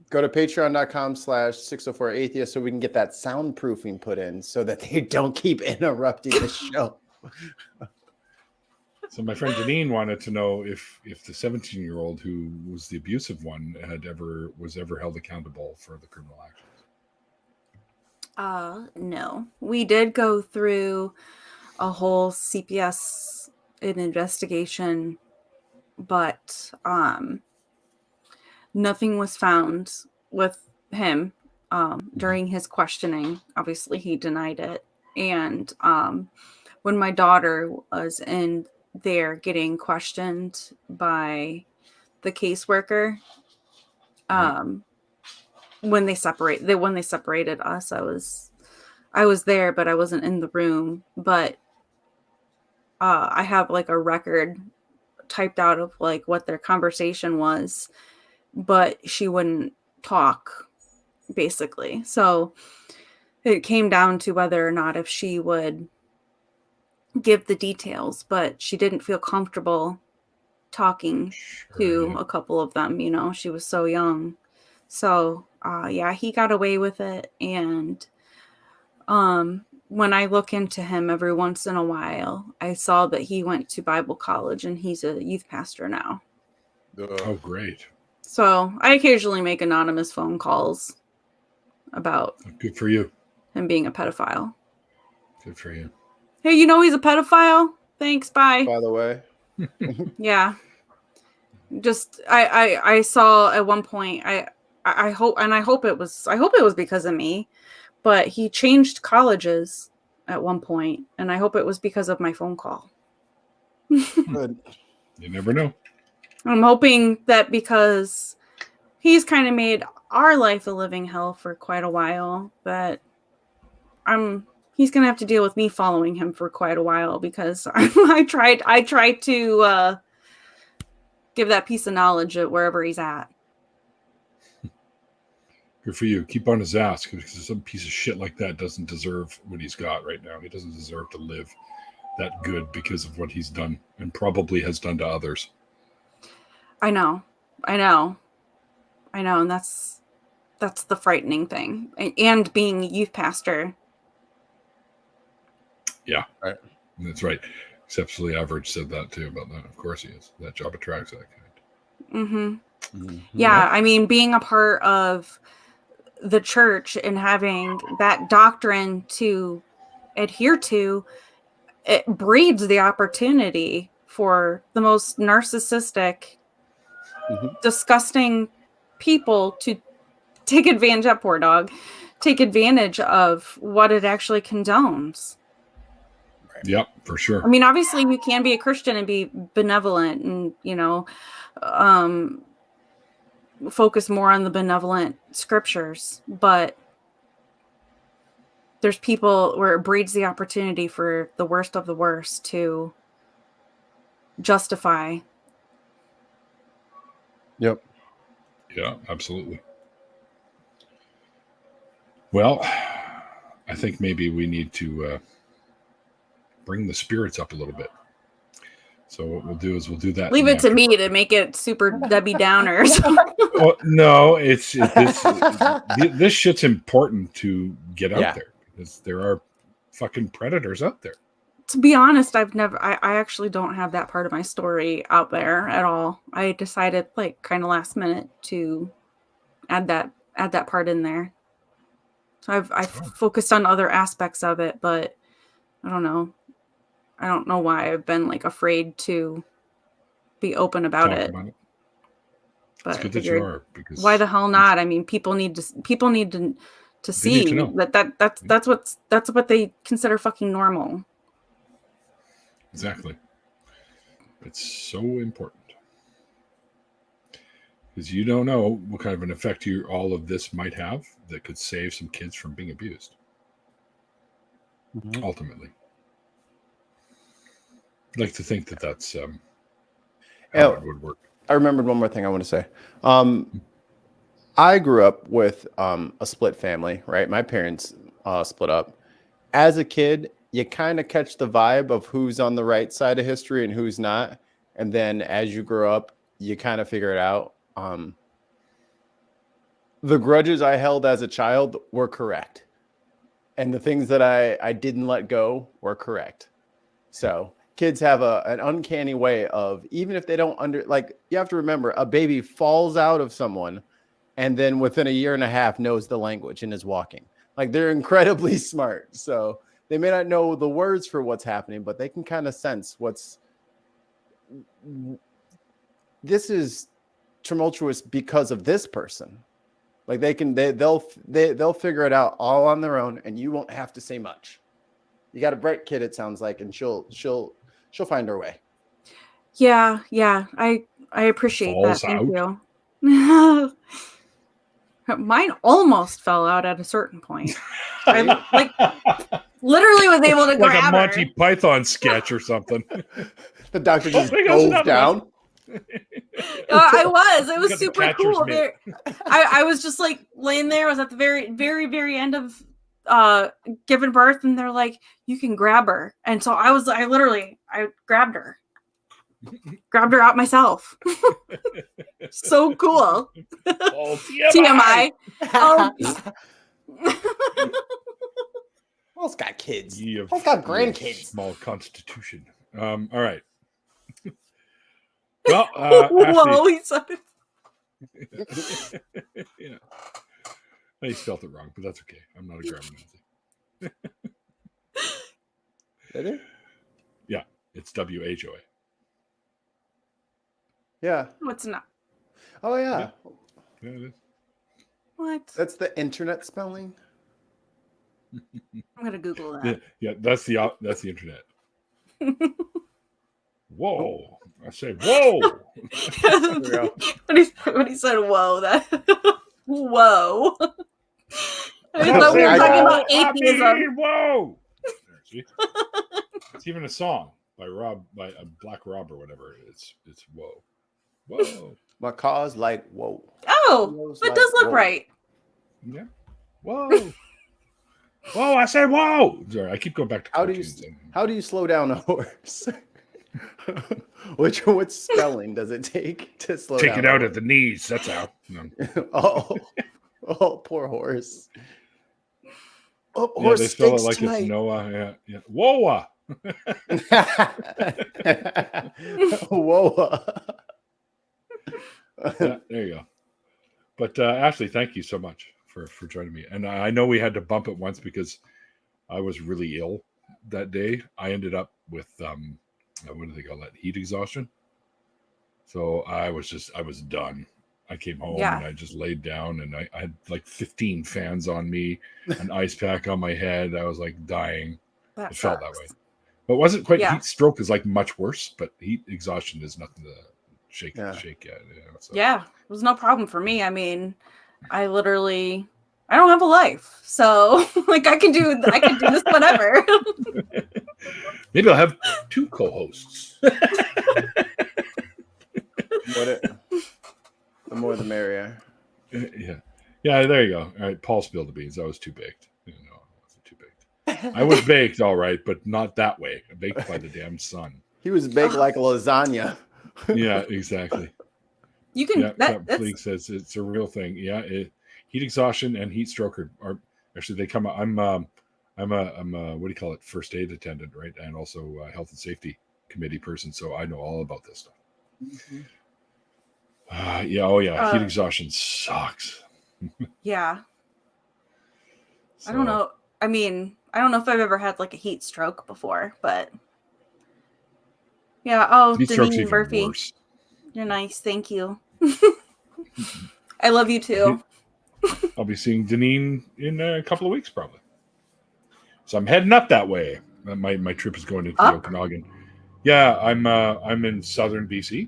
go to patreon.com/604atheist so we can get that soundproofing put in so that they don't keep interrupting the show. So my friend Janine wanted to know if the 17-year-old who was the abusive one was ever held accountable for the criminal actions. No. We did go through a whole CPS investigation, but nothing was found with him during his questioning. Obviously, he denied it. And when my daughter was in there getting questioned by the caseworker, when they separated us, I was there, but I wasn't in the room. But I have like a record typed out of like what their conversation was, but she wouldn't talk, basically. So it came down to whether or not if she would give the details, but she didn't feel comfortable talking to a couple of them. She was so young. So he got away with it. And when I look into him every once in a while, I saw that he went to Bible college and he's a youth pastor now. Oh, great. So I occasionally make anonymous phone calls about good for you him being a pedophile. Good for you. Hey, he's a pedophile? Thanks. Bye. by the way. Yeah. Just I saw at one point I hope it was because of me, but he changed colleges at one point, and I hope it was because of my phone call. Good. You never know. I'm hoping that because he's kind of made our life a living hell for quite a while, that he's gonna have to deal with me following him for quite a while, because I tried to give that piece of knowledge at wherever he's at. Good for you. Keep on his ass, because some piece of shit like that doesn't deserve what he's got right now. He doesn't deserve to live that good because of what he's done and probably has done to others. I know. And that's the frightening thing. And being a youth pastor. Yeah. Right. That's right. Exceptionally Average said that too about that. Of course he is. That job attracts that kind. Mm-hmm. Mm-hmm. Yeah, I mean, being a part of the church and having that doctrine to adhere to, it breeds the opportunity for the most narcissistic, disgusting people to take advantage of, poor dog, take advantage of what it actually condones. Yep, for sure. I mean, obviously you can be a Christian and be benevolent and, focus more on the benevolent scriptures, but there's people where it breeds the opportunity for the worst of the worst to justify. Yep. Yeah, absolutely. Well, I think maybe we need to bring the spirits up a little bit. So what we'll do is we'll do that. Leave it to me to make it super Debbie Downers. Well, no, this shit's important to get out there, because there are fucking predators out there. To be honest, I actually don't have that part of my story out there at all. I decided, like, kind of last minute to add that part in there. So I've focused on other aspects of it, but I don't know why I've been, like, afraid to be open about it. But it's good that you are, because why the hell not? I mean, people need to see to know. that's what they consider fucking normal. Exactly. It's so important, because you don't know what kind of an effect all of this might have that could save some kids from being abused. Mm-hmm. Ultimately, I'd like to think that that's how it would work. I remembered one more thing I want to say. I grew up with a split family, right? My parents split up. As a kid, you kind of catch the vibe of who's on the right side of history and who's not. And then as you grow up, you kind of figure it out. The grudges I held as a child were correct. And the things that I didn't let go were correct. So kids have an uncanny way of, even if they don't you have to remember, a baby falls out of someone and then within a year and a half knows the language and is walking. Like, they're incredibly smart. So they may not know the words for what's happening, but they can kind of sense this is tumultuous because of this person. Like, they'll figure it out all on their own, and you won't have to say much. You got a bright kid, it sounds like, and she'll find her way. Yeah, I appreciate Falls that. Thank out. you. Mine almost fell out at a certain point. I literally was able to grab like a Monty her. Python sketch or something. The doctor just goes down. I was. It was Got the super catcher's cool. mitt. I was just like laying there. I was at the very, very, very end of giving birth, and they're like, "You can grab her." And so I grabbed her. Grabbed her out myself. So cool. Oh, TMI. All's got kids. All's got grandkids. Small constitution. All right. Well, whoa, he said it. Yeah. I spelled it wrong, but that's okay. I'm not a grammar Nazi. Did it? Yeah. It's WHOA. Yeah. No, it's not. Oh yeah. Yeah, it is. What? That's the internet spelling. I'm gonna Google Yeah, that. yeah, that's the internet. Whoa! I said, whoa! when he said "whoa," that whoa. I No, thought we were say, talking whoa, about Poppy, atheism. whoa! There, see? It's even a song by a Black Rob or whatever. It's whoa. My car's like whoa. Oh, Whoa's that like, does look whoa. right. Yeah. Whoa. Whoa, I said whoa. Sorry, I keep going back to How do you cartoons. how do you slow down a horse? What spelling does it take to slow Take down? it out at the knees. That's how. No. Oh, poor horse. Oh, Yeah, horse they spell it stinks like tonight. it's Noah. Yeah. Whoa. Whoa. Yeah, there you go. But Ashley, thank you so much for joining me. And I know we had to bump it once because I was really ill that day. I ended up with what do they call that? Heat exhaustion. So I was done. I came home and I just laid down and I had like 15 fans on me, an ice pack on my head. I was like dying. That It sucks. felt that way. But it wasn't quite Yeah. heat stroke is like much worse, but heat exhaustion is nothing to shake at. So. Yeah, it was no problem for me. I mean, I don't have a life, so like I can do this whenever. Maybe I'll have 2 co-hosts. The more the merrier. Yeah. There you go. All right, Paul spilled the beans. I was too baked. No, I wasn't too baked. I was baked, all right, but not that way. Baked by the damn sun. He was baked like lasagna. Yeah, exactly. You can. Yeah, That's Fleek says it's a real thing. Yeah, heat exhaustion and heat stroke are actually they come. I'm a what do you call it? First aid attendant, right? And also a health and safety committee person, so I know all about this stuff. Mm-hmm. Heat exhaustion sucks. Yeah. So, I don't know. I mean, I don't know if I've ever had like a heat stroke before, but yeah. Oh, heat stroke's Deneen even Murphy, worse. you're nice. Thank you. I love you too. I'll be seeing Deneen in a couple of weeks, probably. So I'm heading up that way. My trip is going into the Okanagan. Yeah, I'm in southern BC,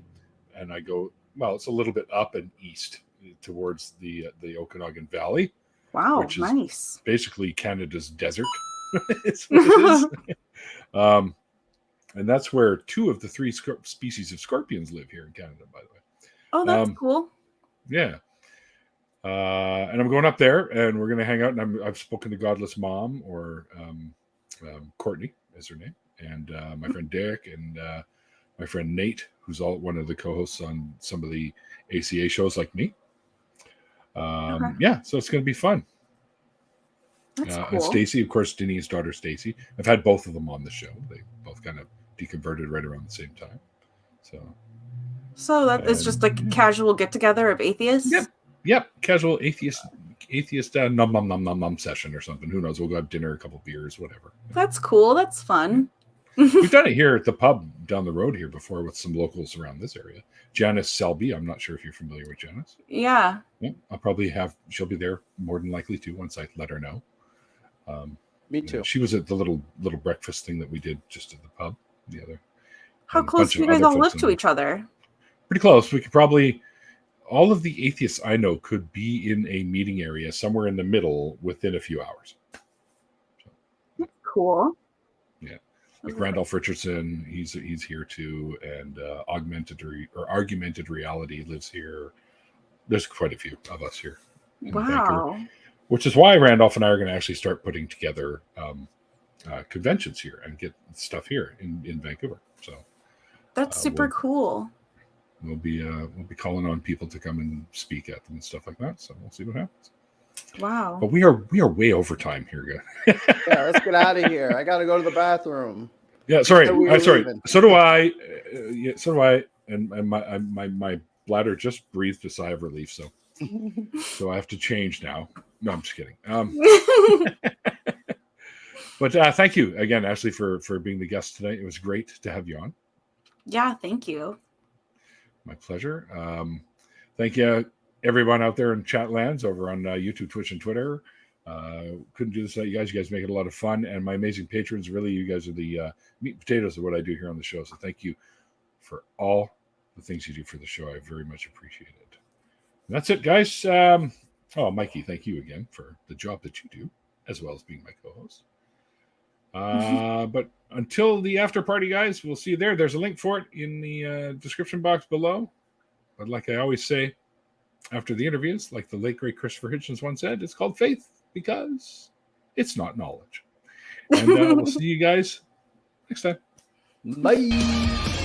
and I go. Well, it's a little bit up and east towards the Okanagan Valley. Wow, which is nice. basically Canada's desert. It's what it is. And that's where 2 of the 3 species of scorpions live here in Canada, by the way. Oh, that's cool. Yeah. And I'm going up there, and we're going to hang out. And I've spoken to Godless Mom, or Courtney is her name, and my friend Derek, and my friend Nate, who's one of the co-hosts on some of the ACA shows like me. Yeah, so it's going to be fun. That's cool. And Stacy, of course, Deneen's daughter Stacy. I've had both of them on the show. They both kind of deconverted right around the same time. So that is just like a casual get together of atheists. Yep. Casual atheist nom session or something. Who knows? We'll go have dinner, a couple beers, whatever. That's cool. That's fun. We've done it here at the pub down the road here before with some locals around this area. Janice Selby. I'm not sure if you're familiar with Janice. Yeah. I'll probably she'll be there more than likely too once I let her know. Me too. She was at the little breakfast thing that we did just at the pub. The other. How close do you guys all live to each other? Pretty close. We could probably, all of the atheists I know could be in a meeting area somewhere in the middle within a few hours. That's cool. Yeah. Like Randolf Richardson, he's here too, and Argumented Reality lives here. There's quite a few of us here. Wow. Vancouver, which is why Randolph and I are going to actually start putting together conventions here and get stuff here in Vancouver. So that's super cool. We'll be calling on people to come and speak at them and stuff like that. So we'll see what happens. Wow. But we are way over time here, guys. Yeah, let's get out of here. I got to go to the bathroom. Yeah, sorry. Sorry. Leaving. So do I. So do I. And my bladder just breathed a sigh of relief. So I have to change now. No, I'm just kidding. But thank you again, Ashley, for being the guest tonight. It was great to have you on. Yeah, thank you. My pleasure. Thank you, everyone out there in chat lands over on YouTube, Twitch, and Twitter. Couldn't do this without you guys. You guys make it a lot of fun. And my amazing patrons, really, you guys are the meat and potatoes of what I do here on the show. So thank you for all the things you do for the show. I very much appreciate it. And that's it, guys. Mikey, thank you again for the job that you do, as well as being my co-host. But until the after party, guys, we'll see you there. There's a link for it in the description box below. But like I always say, after the interviews, like the late great Christopher Hitchens once said, it's called faith because it's not knowledge. And we'll see you guys next time. Bye.